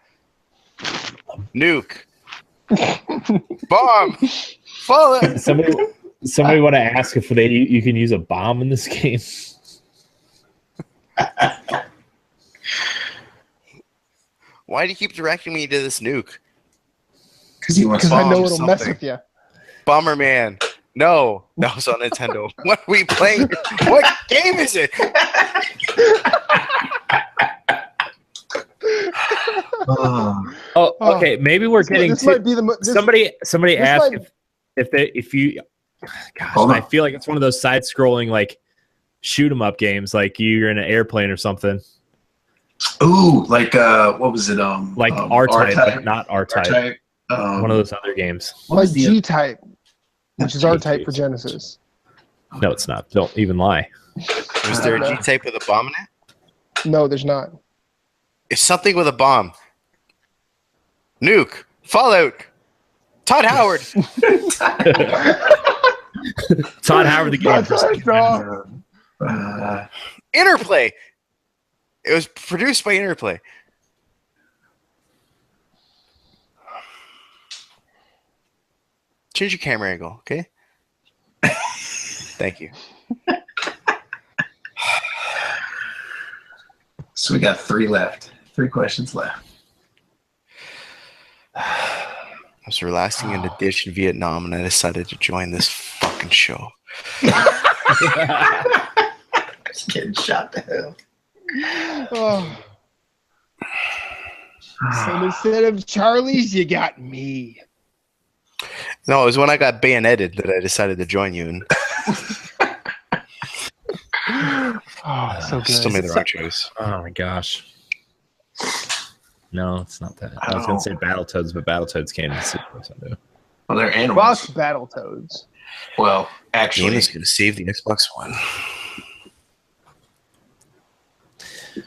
Nuke. Bomb. Follow. Somebody want to ask if you can use a bomb in this game? Why do you keep directing me to this nuke? Because I know it'll mess with you. Bomberman. No, that was on Nintendo. What are we playing? What game is it? Oh, okay. Maybe we're getting this to might be somebody asked if you. Gosh, I feel like it's one of those side-scrolling like shoot 'em up games, like you're in an airplane or something. Ooh, like what was it? Like R-Type, but not R-Type. R-Type. One of those other games. Like G-Type, which is R-Type for Genesis. No, it's not. Don't even lie. Was there a G-Type with a bomb in it? No, there's not. It's something with a bomb. Nuke. Fallout. Todd Howard. Todd Howard, the game. Interplay. It was produced by Interplay. Change your camera angle, okay? Thank you. So we got 3 left. 3 questions left. I was relaxing in the ditch in Vietnam, and I decided to join this fucking show. Just getting shot to hell. Oh. So instead of Charlie's, you got me. No, it was when I got bayoneted that I decided to join you. And So good. still made the right choice. Oh my gosh. No, it's not that. I was Oh. going to say Battletoads, but Battletoads came in Super Nintendo. Well, they're Fuck animals. Battletoads. Well, Game actually, is going to save the Xbox One.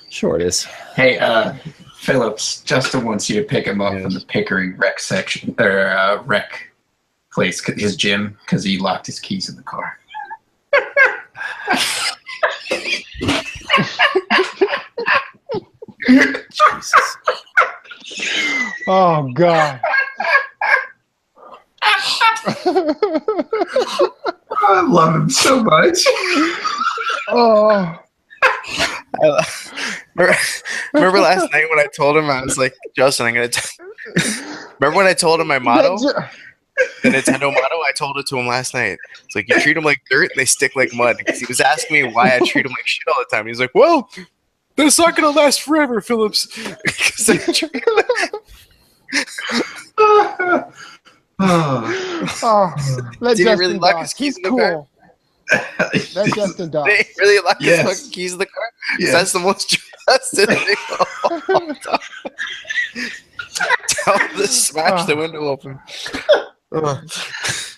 Sure it is. hey, Phillips, Justin wants you to pick him up from the Pickering rec section or rec place, his gym, because he locked his keys in the car. Jesus. Oh God. I love him so much. Oh. Remember last night when I told him, I was like, Justin, I'm going to remember when I told him my motto? The Nintendo motto, I told it to him last night. It's like, you treat them like dirt and they stick like mud. Because he was asking me why I treat them like shit all the time. He's like, well, that's not going to last forever, Phillips. Because I treat them Oh, let Did he Justin really lock Doss. his keys He's in the cool. Let Justin Doss. They really lock his Yes. fucking keys in the car? Yes. That's the most trusted thing of all time. Tell him to smash the window open.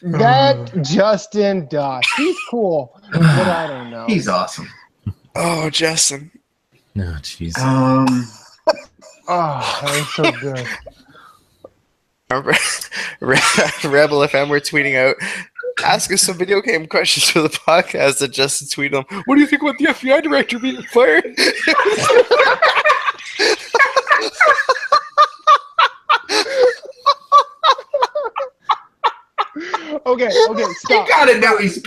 That Justin Doss. He's cool, but I don't know. He's awesome. Oh, Justin. No, jeez. Oh, that was so good. Rebel FM were tweeting out, ask us some video game questions for the podcast, and Justin tweeted them, what do you think about the FBI director being fired? Okay, stop. You gotta know he's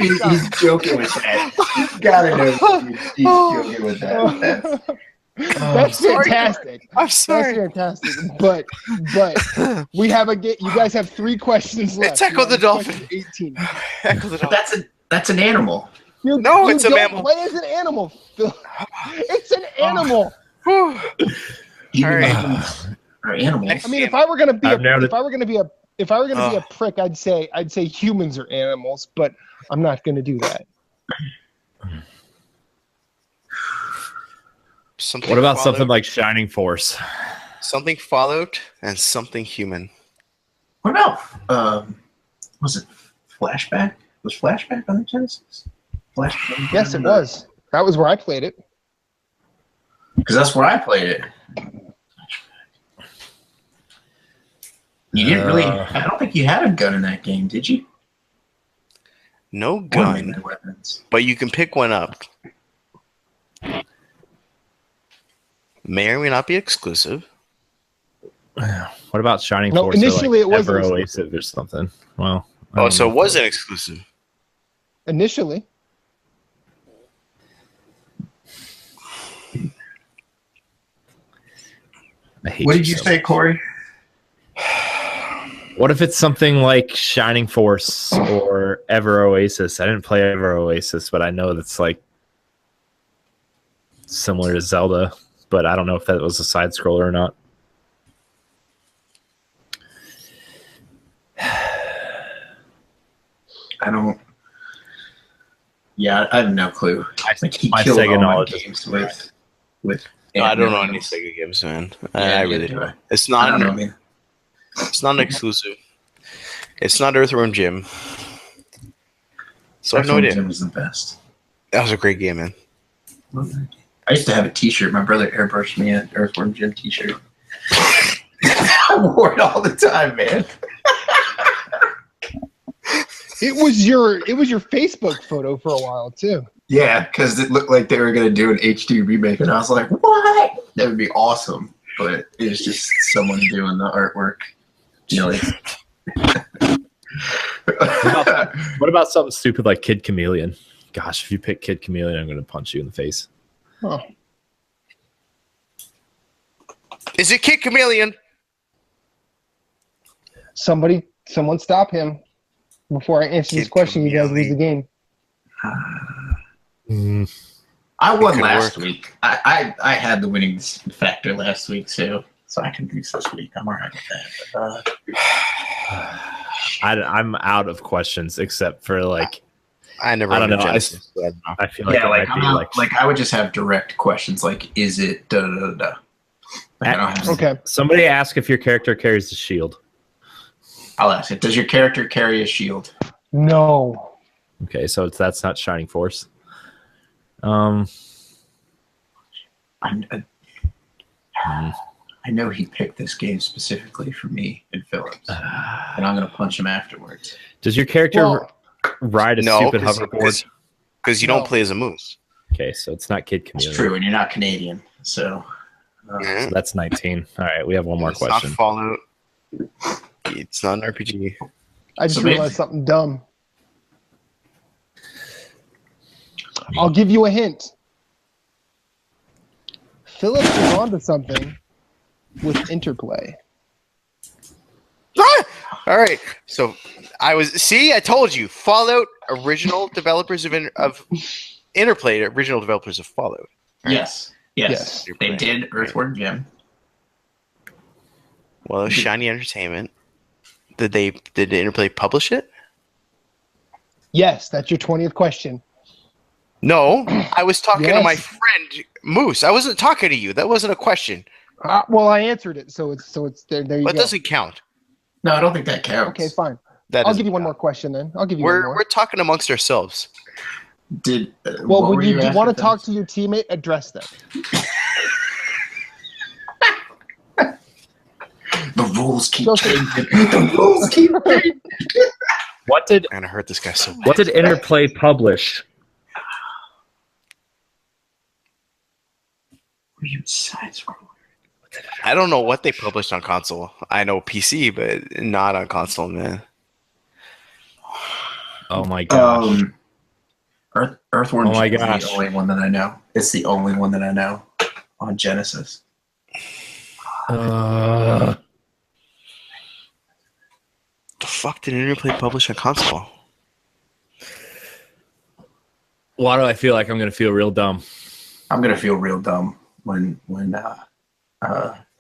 joking with that. You gotta know he's joking with that. That's fantastic. I'm That's sorry. fantastic. But we have you guys have 3 questions left. It's Echo the Dolphin. Question 18. Echo the Dolphin. That's an animal. No, it's a mammal. What is an animal? Phil? It's an animal. Whew. Even All right. humans are animals. I mean, if I were gonna be I've never- if I were gonna be a prick, I'd say humans are animals, but I'm not gonna do that. What about something like Shining Force? something Fallout and something human? What about was it Flashback? Was Flashback on the Genesis? Flashback. Yes, it was. That was where I played it. Because that's where I played it. You didn't really. I don't think you had a gun in that game, did you? No Or gun, melee weapons. but you can pick one up. May or may not be exclusive. What about Shining No, Force? initially it was Ever exclusive. Oasis or something. Well, I Oh, don't so know. it wasn't exclusive. Initially. I hate What did you so say, Corey? What if it's something like Shining Force or Ever Oasis? I didn't play Ever Oasis, but I know that's like similar to Zelda, but I don't know if that was a side scroller or not. I don't. Yeah, I have no clue. Like he My killed Sega all my knowledge is games with. No, I don't know any animals. Sega games, man. Yeah, I neither really do don't. I. It's I not. don't know, man. It's not an exclusive. It's not Earthworm Jim. So I have no idea. Jim was the best. That was a great game, man. I used to have a T-shirt. My brother airbrushed me an Earthworm Jim T-shirt. I wore it all the time, man. It was your Facebook photo for a while too. Yeah, because it looked like they were gonna do an HD remake, and I was like, "What? That would be awesome!" But it was just someone doing the artwork. You know, like, What about something stupid like Kid Chameleon? Gosh, if you pick Kid Chameleon, I'm going to punch you in the face. Oh. Is it Kid Chameleon? Someone stop him before I answer this question. You guys lose the game. I won last week. I had the winning factor last week too, so I can lose this week. I'm all right with that. I'm out of questions except for like I don't know. I feel like it might be I would just have direct questions like, is it da da da da. Like, I don't have Okay. Somebody ask if your character carries the shield. I'll ask it. Does your character carry a shield? No. Okay, so that's not Shining Force. I know he picked this game specifically for me and Phillips, and I'm gonna punch him afterwards. Does your character ride a stupid hoverboard? Because you don't play as a moose. Okay, so it's not Kid Chameleon. That's true, and you're not Canadian, so. So that's 19. All right, we have one more It's question. not Fallout. It's not an RPG. I just realized something dumb. I'll give you a hint. Phillips is onto something with interplay. All right. So I told you, Fallout original developers of Interplay, original developers of Fallout. Right? Yes. They did Earthworm Jim. Well, Shiny Entertainment. Did Interplay publish it? Yes, that's your 20th question. No, I was talking to my friend Moose. I wasn't talking to you. That wasn't a question. Well, I answered it, so it's there. There you go. That doesn't count. No, I don't think that counts. Okay, fine. I'll give you one more question then. I'll give you one more. We're talking amongst ourselves. When you want to talk to your teammate, address them. The rules keep changing. The rules keep changing. What did I'm gonna hurt this guy so bad. What did Interplay publish? Were you side scroller? I don't know what they published on console. I know PC, but not on console, man. Oh my gosh. Earthworm Jim is the only one that I know. It's the only one that I know on Genesis. The fuck did Interplay publish on console? Why do I feel like I'm gonna feel real dumb? I'm gonna feel real dumb when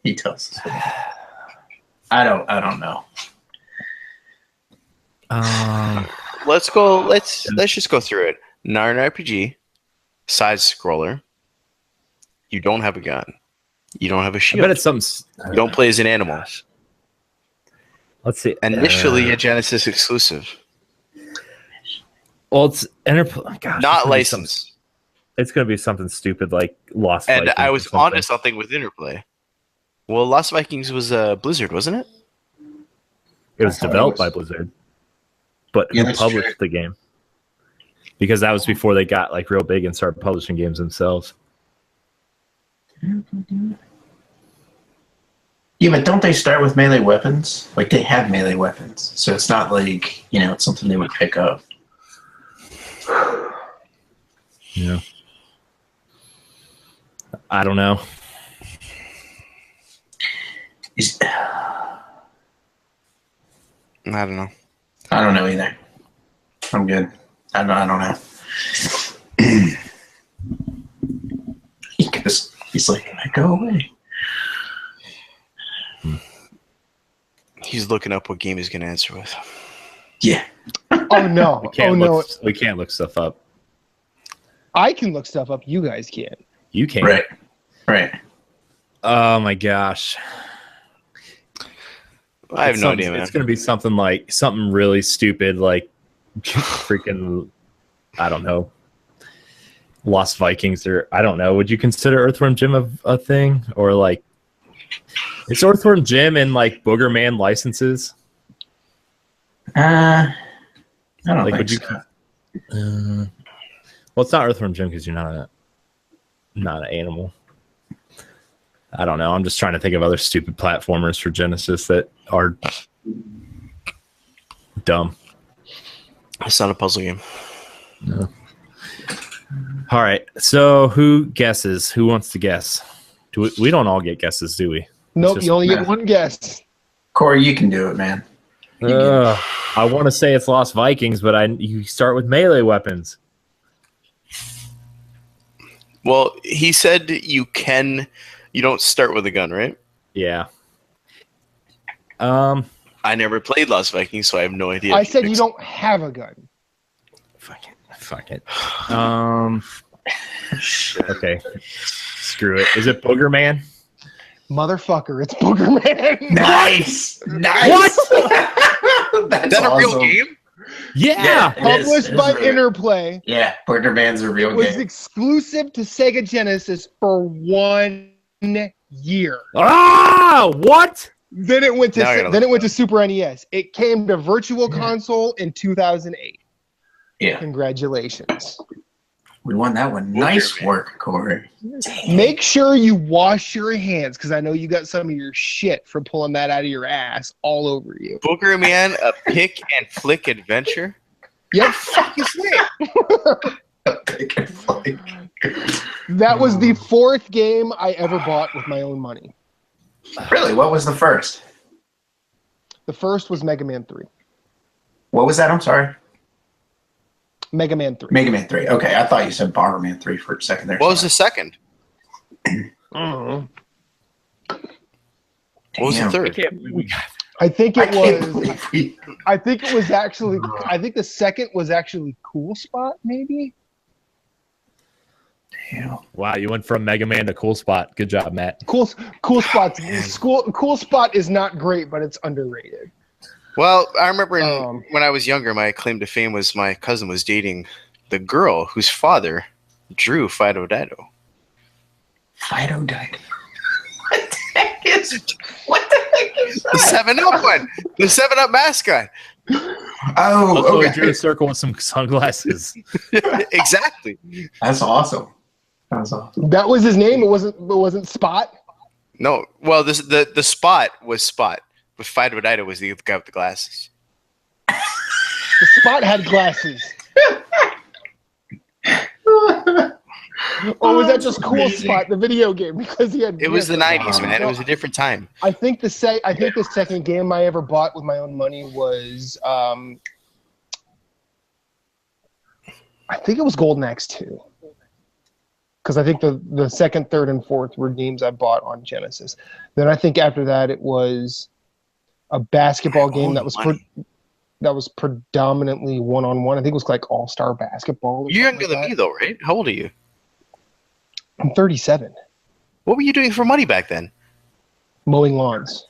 he tells us. I don't know. Let's go. Let's just go through it. Not an RPG, side scroller. You don't have a gun. You don't have a shield. I bet it's something. You don't play as an animal. Let's see. Initially a Genesis exclusive. Well, it's Interplay. Not licensed. It's going to be something stupid like Lost And Vikings. I was onto something with Interplay. Well, Lost Vikings was Blizzard, wasn't it? It was developed by Blizzard. But who published true. the game? Because that was before they got like real big and started publishing games themselves. Yeah, but don't they start with melee weapons? Like, they have melee weapons. So it's not like, it's something they would pick up. Yeah. I don't know. I don't know. I don't know either. I'm good. I don't know. He's like, go away. He's looking up what game he's going to answer with. Yeah. Oh no! We can't look stuff up. I can look stuff up. You guys can't. You can't. Right. Oh my gosh. I have no idea, man. It's going to be something really stupid, like freaking, I don't know, Lost Vikings, or I don't know. Would you consider Earthworm Jim a thing, or like, is Earthworm Jim and like Booger Man licenses? I don't Like, think would you? so. Well, it's not Earthworm Jim because you're not an animal. I don't know. I'm just trying to think of other stupid platformers for Genesis that are dumb. It's not a puzzle game. No. All right. So who guesses? Who wants to guess? We don't all get guesses, do we? Nope, you only get one guess. Corey, you can do it, man. I want to say it's Lost Vikings, but you start with melee weapons. Well, he said you don't start with a gun, right? Yeah. I never played Lost Vikings, so I have no idea. I said you don't have a gun. Fuck it. Okay. Screw it. Is it Booger Man? Motherfucker, it's Booger Man. Nice. What? That's Is that awesome. a real game? Yeah. Published by Interplay. Yeah, Booger Man's a real It was game. exclusive to Sega Genesis for 1 year. Ah, what? Then it went Now I gotta to look Super NES. It came to Virtual Console in 2008. Yeah, Congratulations. we won that one. Nice work, Corey. Make sure you wash your hands because I know you got some of your shit from pulling that out of your ass all over you. Booger Man, a pick and flick adventure? Yep. Fuck is that? Pick and flick. That was the 4th game I ever bought with my own money. Really? What was the first? The first was Mega Man 3. What was that? I'm sorry. Mega Man 3. Mega Man 3. Okay, I thought you said Bomberman 3 for a second there. What was the second? Mhm. What was the Damn. I third? can't believe we got I think I it can't was. believe we. I think it was actually. I think the second was actually Cool Spot, maybe. Damn. Wow, you went from Mega Man to Cool Spot. Good job, Matt. Cool Spot is not great, but it's underrated. Well, I remember Um, when I was younger, my claim to fame was my cousin was dating the girl whose father drew Fido Dido. Fido died. What the heck is The that? 7-Up one. The 7-Up mascot. Oh, Also, okay. drew a circle with some sunglasses. Exactly. That's awesome. That's awesome. That was his name. It wasn't Spot. No, well, the Spot was Spot, but Fido Dido was the guy with the glasses. The Spot had glasses. Or was that just Cool Amazing. Spot, the video game? Because he had. It was the beard. 90s, man. It was a different time. I think the second game I ever bought with my own money was I think it was Golden Axe 2. Because I think the second, third, and fourth were games I bought on Genesis. Then I think after that it was a basketball game that was predominantly one-on-one. I think it was like All-Star Basketball. or You're something younger than like me, that. though, right? How old are you? I'm 37. What were you doing for money back then? Mowing lawns.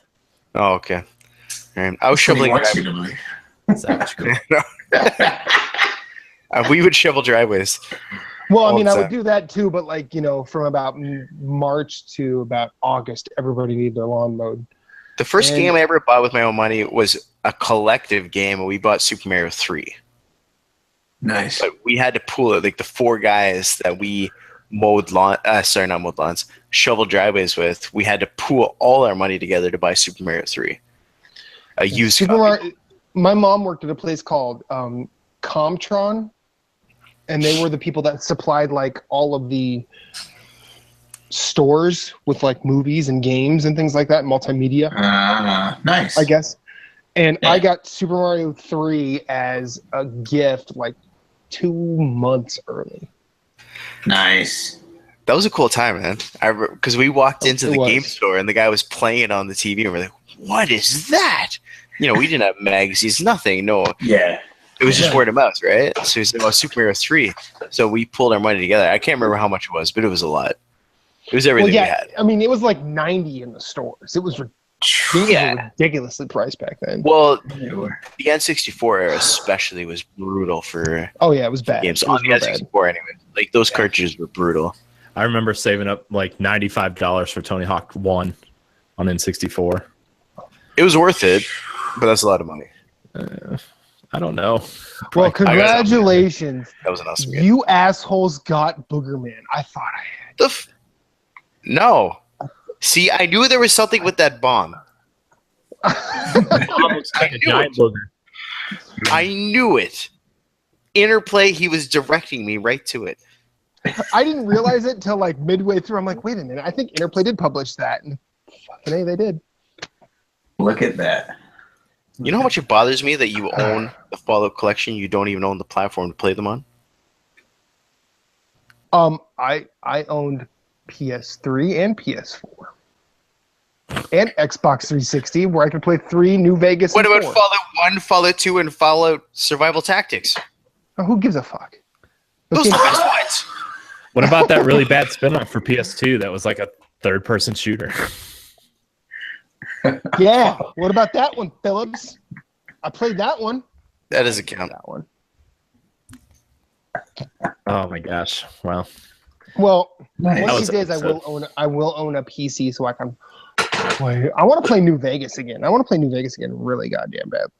Oh, okay. All right. I was shoveling driveways. Savage. Cool. We would shovel driveways. Well, I All mean, the I would time. do that too, but like, from about March to about August, everybody needed their lawn mowed. The first And- game I ever bought with my own money was a collective game, and we bought Super Mario 3. Nice. But we had to pool it, like the 4 guys that we shoveled driveways with. We had to pool all our money together to buy Super Mario 3. A used copy. My mom worked at a place called Comtron, and they were the people that supplied like all of the stores with like movies and games and things like that, multimedia, Nice. I guess. And Yeah. I got Super Mario 3 as a gift like 2 months early. Nice. That was a cool time, man. Because we walked into It the was. game store and the guy was playing it on the TV, and we're like, "What is that?" We didn't have magazines, nothing. No, Yeah. it was just Yeah. word of mouth, right? So he said, "Oh, Super Mario 3." So we pulled our money together. I can't remember how much it was, but it was a lot. It was everything Well, we yeah, had. I mean, it was like 90 in the stores. It was ridiculously priced back then. Well, the N64 era especially was brutal for Oh yeah, it was bad. games It on was the real bad. N64 anyway. Like those cartridges were brutal. I remember saving up like $95 for Tony Hawk 1 on N64. It was worth it, but that's a lot of money. I don't know. Well, congratulations. That was an awesome game. You assholes got Booger Man. I thought I had. No. See, I knew there was something with that bomb. Almost like a giant booger. I knew it. Interplay, he was directing me right to it. I didn't realize it till like midway through. I'm like, wait a minute. I think Interplay did publish that, and fucking A, they did. Look at that. You know how much it bothers me that you own the Fallout collection, you don't even own the platform to play them on? I owned PS3 and PS4 and Xbox 360, where I could play 3 New Vegas. What about 4. Fallout 1, Fallout 2, and Fallout Survival Tactics? Oh, who gives a fuck? Those are the best ones. What about that really bad spin-off for PS2 that was like a third-person shooter? Yeah. What about that one, Phillips? I played that one. That doesn't count. That one. Oh my gosh! Wow. Well, Nice. one of these days I will own a PC so I can play. I want to play New Vegas again. I want to play New Vegas again really goddamn badly.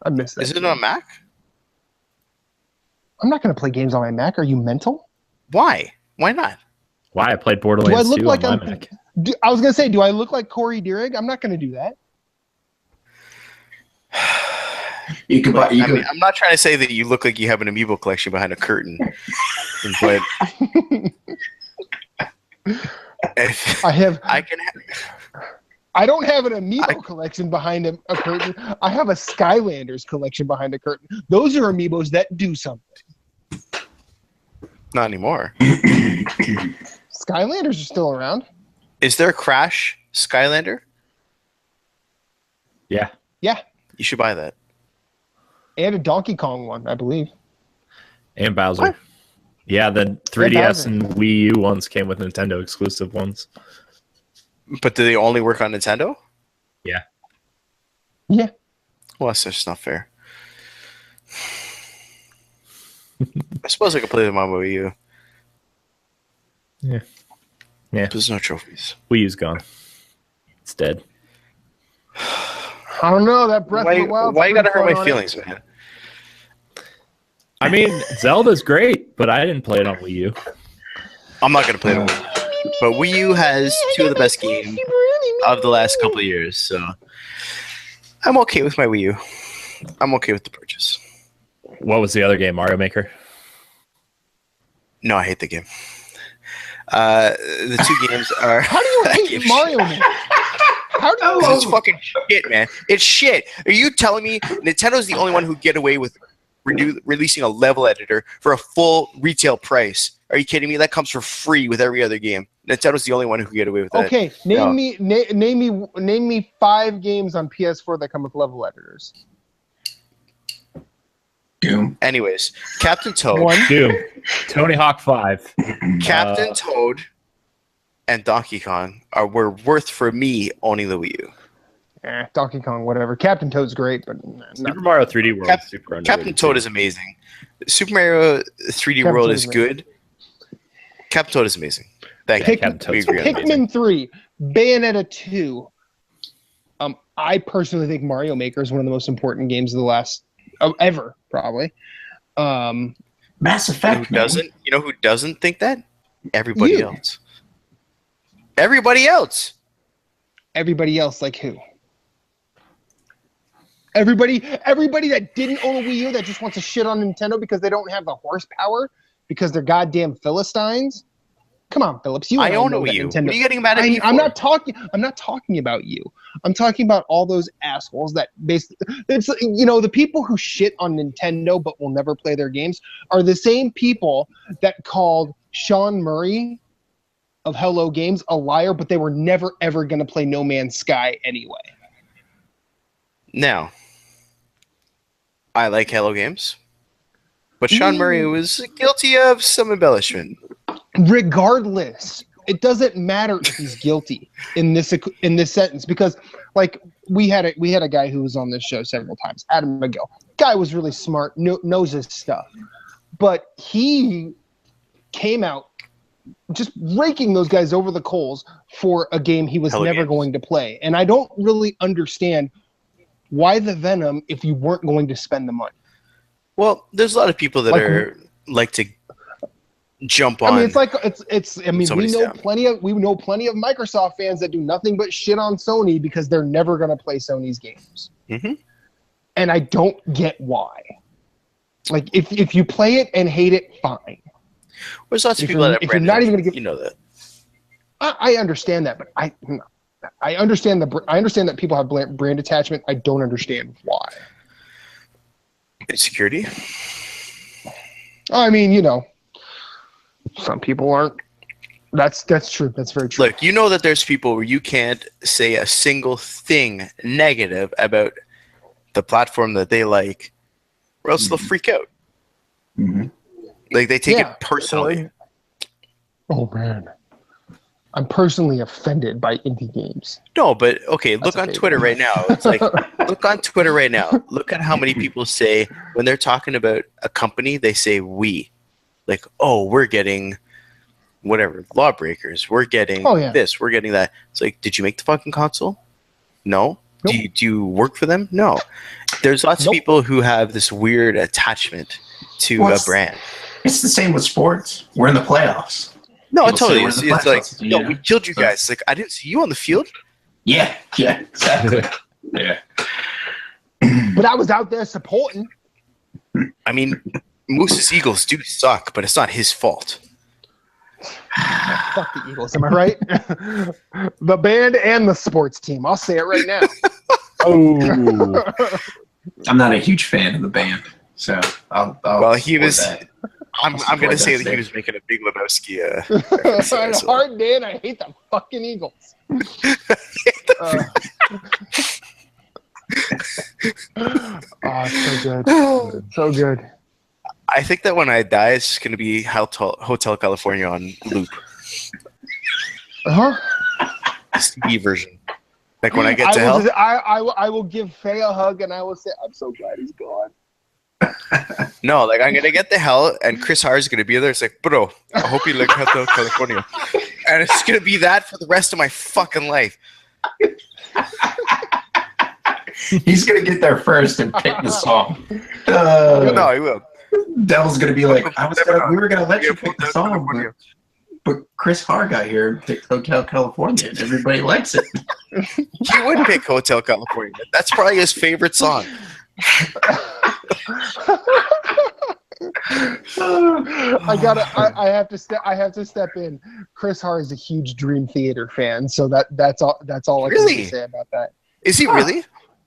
I miss that. Is it game. on Mac? I'm not going to play games on my Mac. Are you mental? Why? Why not? Why I played Borderlands 2 like on my Mac. I was going to say, do I look like Corey Deering? I'm not going to do that. You could buy. I mean, I'm not trying to say that you look like you have an amiibo collection behind a curtain, but I don't have an amiibo collection behind a curtain. I have a Skylanders collection behind a curtain. Those are amiibos that do something. Not anymore. Skylanders are still around. Is there a Crash Skylander? Yeah. Yeah. You should buy that. And a Donkey Kong one, I believe. And Bowser. What? Yeah, the 3DS and Wii U ones came with Nintendo exclusive ones. But do they only work on Nintendo? Yeah. Yeah. Well, that's just not fair. I suppose I could play them on Wii U. Yeah. Yeah. There's no trophies. Wii U's gone. It's dead. I don't know. That Breath of the Wild. Why you gotta hurt my feelings, man? I mean, Zelda's great, but I didn't play it on Wii U. I'm not gonna play it on Wii U. But Wii U has 2 of the best games of the last couple of years, so I'm okay with my Wii U. I'm okay with the purchase. What was the other game? Mario Maker? No, I hate the game. The 2 games are. How do you hate Mario Maker? How do you? It's fucking shit, man. It's shit. Are you telling me Nintendo's the only one who get away with releasing a level editor for a full retail price? Are you kidding me? That comes for free with every other game. Nintendo's the only one who can get away with that. Okay, name me 5 games on PS4 that come with level editors. Doom. Anyways, Captain Toad, 1. Doom. Tony Hawk 5. Captain Toad, and Donkey Kong were worth for me owning the Wii U. Donkey Kong, whatever. Captain Toad's great, but Super Mario 3D World is super underrated. Captain Toad is amazing. Super Mario 3D Captain World Toad is is good. Captain Toad is amazing. Thank you. Captain Toad's We agree on that. Pikmin 3, Bayonetta 2. I personally think Mario Maker is one of the most important games of the last ever, probably. Mass Effect. You know who doesn't think that? Everybody You. else. Everybody else. Everybody else, like who? Everybody that didn't own a Wii U that just wants to shit on Nintendo because they don't have the horsepower because they're goddamn Philistines. Come on, Phillips. I own a Wii U. What are you getting mad at me for? I'm not talking about you. I'm talking about all those assholes that basically, it's the people who shit on Nintendo but will never play their games are the same people that called Sean Murray of Hello Games a liar, but they were never ever going to play No Man's Sky anyway. Now, I like Hello Games, but Sean Murray was guilty of some embellishment. Regardless, it doesn't matter if he's guilty in this sentence because, like, we had a guy who was on this show several times, Adam McGill. Guy was really smart, knows his stuff, but he came out just raking those guys over the coals for a game he was never going to play, and I don't really understand why the venom if you weren't going to spend the money. Well, there's a lot of people that like to jump on. I mean, it's. I mean, we know down. plenty of Microsoft fans that do nothing but shit on Sony because they're never going to play Sony's games, Mm-hmm. and I don't get why. Like if you play it and hate it, fine. There's lots of If people you're- that have if you're not even gonna give- you know that. I understand that, but I understand that people have brand attachment. I don't understand why. Insecurity. I mean, some people aren't. That's true. That's very true. Look, you know that there's people where you can't say a single thing negative about the platform that they like, or else they'll freak out. Mm-hmm. Like they take it personally. Oh man, I'm personally offended by indie games. No, but okay, That's look a on big Twitter one. right now. It's like, look on Twitter right now. Look at how many people say, when they're talking about a company, they say we. Like, oh, we're getting whatever, Lawbreakers. We're getting this. We're getting that. It's like, did you make the fucking console? No. Nope. Do you work for them? No. There's lots of people who have this weird attachment to a brand. It's the same with sports. We're in the playoffs. No, it People totally say is. we're in It's the like, playoffs, no, we killed you guys. Like, I didn't see you on the field. Yeah, exactly. Yeah. But I was out there supporting. I mean, Moose's Eagles do suck, but it's not his fault. Fuck the Eagles, am I right? The band and the sports team. I'll say it right now. Oh, I'm not a huge fan of the band, so I'll Well, he support was. that. I'm going to that say that he stick. was making a Big Lebowski. I'm hard, Dan. I hate the fucking Eagles. So good. So good. I think that when I die, it's just going to be Hotel California on loop. CD version. Like when I get to hell. I will give Faye a hug and I will say, I'm so glad he's gone. No, like I'm going to get to hell and Chris Haar is going to be there. It's like, bro, I hope you like Hotel California. And it's going to be that for the rest of my fucking life. He's gonna get there first and pick the song. No, he will. Devil's gonna be like, we were gonna let you pick the song, but Chris Haar got here and picked Hotel California, and everybody likes it. He would pick Hotel California. That's probably his favorite song. I have to step in. Chris Haar is a huge Dream Theater fan, so that's all I Really? can say about that. Is he really?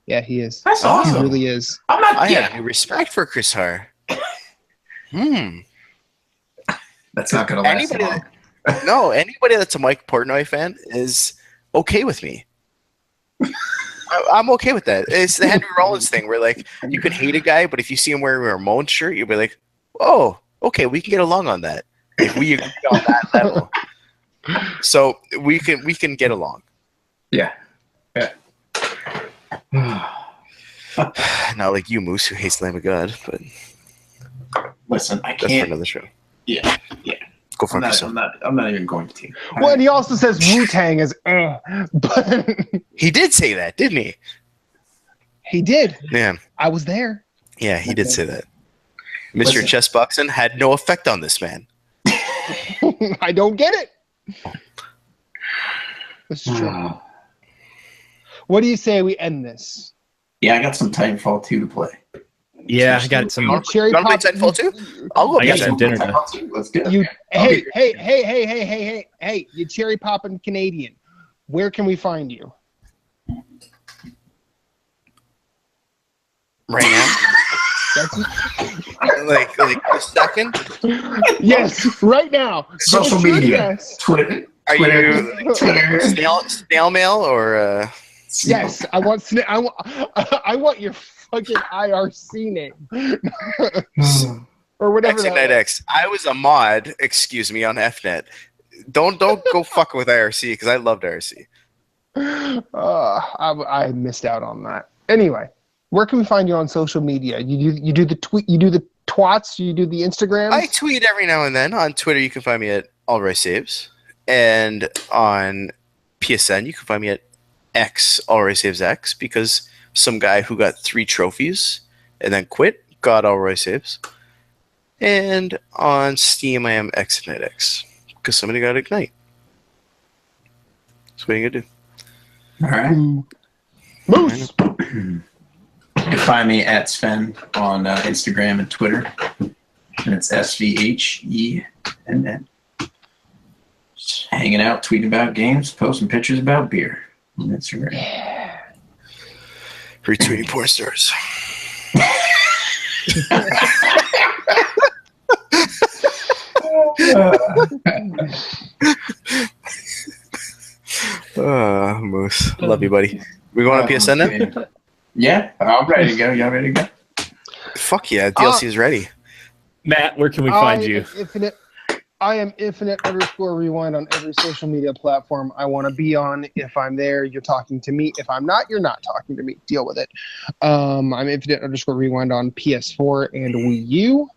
Yeah, he is. That's awesome. He really is. I'm not. I Yeah, have respect for Chris Haar. that's not gonna last long. No, anybody that's a Mike Portnoy fan is okay with me. I'm okay with that. It's the Henry Rollins thing where, like, you can hate a guy, but if you see him wearing a Ramones shirt, you'll be like, oh, okay, we can get along on that. If we agree on that level. So we can get along. Yeah. Not like you, Moose, who hates Lamb of God, but Listen, I that's for can't. another show. Yeah. Go fuck I'm yourself. not even going to. Well, and he also says Wu-Tang is but He did say that, didn't he? he did. Yeah. I was there. Yeah, he did say that. Mr. Listen. Chess Boxing had no effect on this man. I don't get it. This is true. Oh. What do you say we end this? Yeah, I got some Titanfall 2 to play. yeah, I got some. You cherry You want to pop play Titanfall 2? I'll go I got play some Titanfall. dinner now. Titanfall 2, let's go. You I'll be hey, you cherry popping Canadian. Where can we find you? Right now? That's, like a second? yes, right now. Social Give us your media. address. Twitter. Are Twitter. you Twitter. snail mail or Yes, I want your fucking IRC name or whatever. that was. XNetX? I was a mod, excuse me, on FNet. Don't go fuck with IRC because I loved IRC. I missed out on that. Anyway, where can we find you on social media? You do the tweet, you do the twats, you do the Instagram. I tweet every now and then. On Twitter, you can find me at Allroy Saves, and on PSN, you can find me at X Allroy Saves X because some guy who got 3 trophies and then quit got Allroy Saves. And on Steam, I am XNetX because somebody got Ignite. That's what you gonna do. All right. Moose. If find me at Sven on Instagram and Twitter. And it's SVHENN. Just hanging out, tweeting about games, posting pictures about beer on Instagram. Retweeting porn stars. Moose. Love you, buddy. We going on PSN now? Yeah, I'm ready to go. Y'all ready to go? Fuck yeah, DLC is ready. Matt, where can we find you? I am infinite_rewind on every social media platform I want to be on. If I'm there, you're talking to me. If I'm not, you're not talking to me. Deal with it. I'm infinite_rewind on PS4 and Wii U.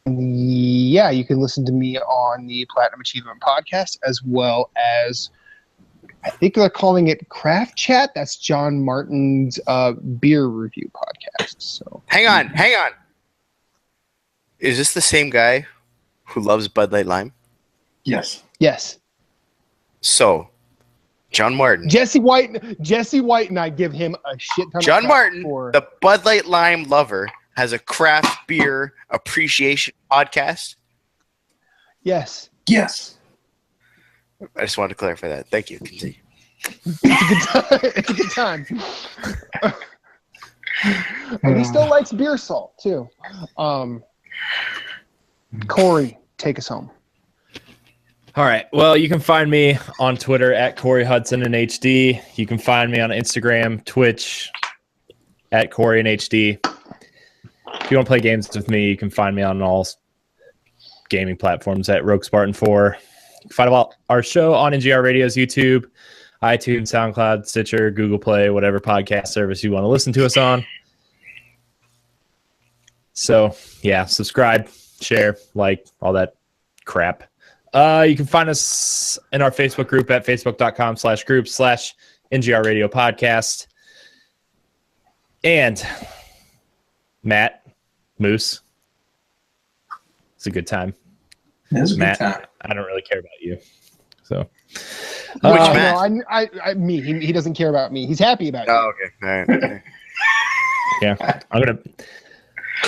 Yeah, you can listen to me on the Platinum Achievement Podcast, as well as, I think they're calling it Craft Chat. That's John Martin's beer review podcast. So hang on. Is this the same guy who loves Bud Light Lime? Yes. So, John Martin. Jesse White, and I give him a shit ton John of Martin, for the Bud Light Lime lover, has a craft beer appreciation podcast. Yes. I just wanted to clarify that. Thank you. Continue. It's a good time. And he still likes beer salt too. Corey, take us home. All right. Well, you can find me on Twitter at Corey Hudson in HD. You can find me on Instagram, Twitch at Corey in HD. If you want to play games with me, you can find me on all gaming platforms at Rogue Spartan 4. You can find our show on NGR Radio's YouTube, iTunes, SoundCloud, Stitcher, Google Play, whatever podcast service you want to listen to us on. So, yeah, subscribe, share, like, all that crap. You can find us in our Facebook group at facebook.com/group/NGR Radio Podcast. And Matt, Moose, it's a good time. It was a Matt, good time. I don't really care about you. So, Which Matt? No, me. He doesn't care about me. He's happy about you. Oh, okay. All right. Okay. yeah, I'm going to...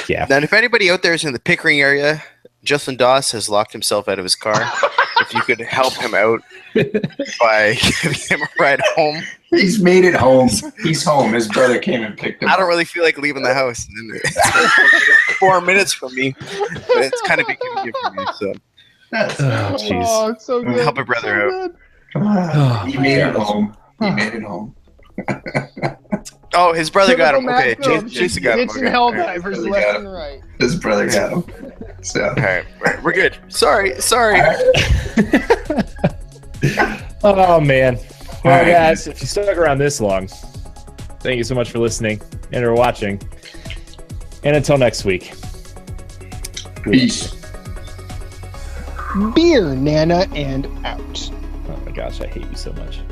Yeah. Now, if anybody out there is in the Pickering area, Justin Doss has locked himself out of his car. If you could help him out by giving him a ride home. He's made it home. He's home. His brother came and picked him up. I don't really feel like leaving the house. It's 4 minutes from me. But it's kind of a gift for me. So. Jeez. Oh, it's so good. Help a brother out. He made it home. Oh, his brother got him. Typical Okay, Matt Phillips, Jason got him. hits and Okay. hell All right. divers Really left got and him. right. His brother got him. So. All right, we're good. Sorry. Oh, man. Well, All right. guys, if you stuck around this long, thank you so much for listening and or watching. And until next week. Peace. Beer, Nana, and out. Oh, my gosh, I hate you so much.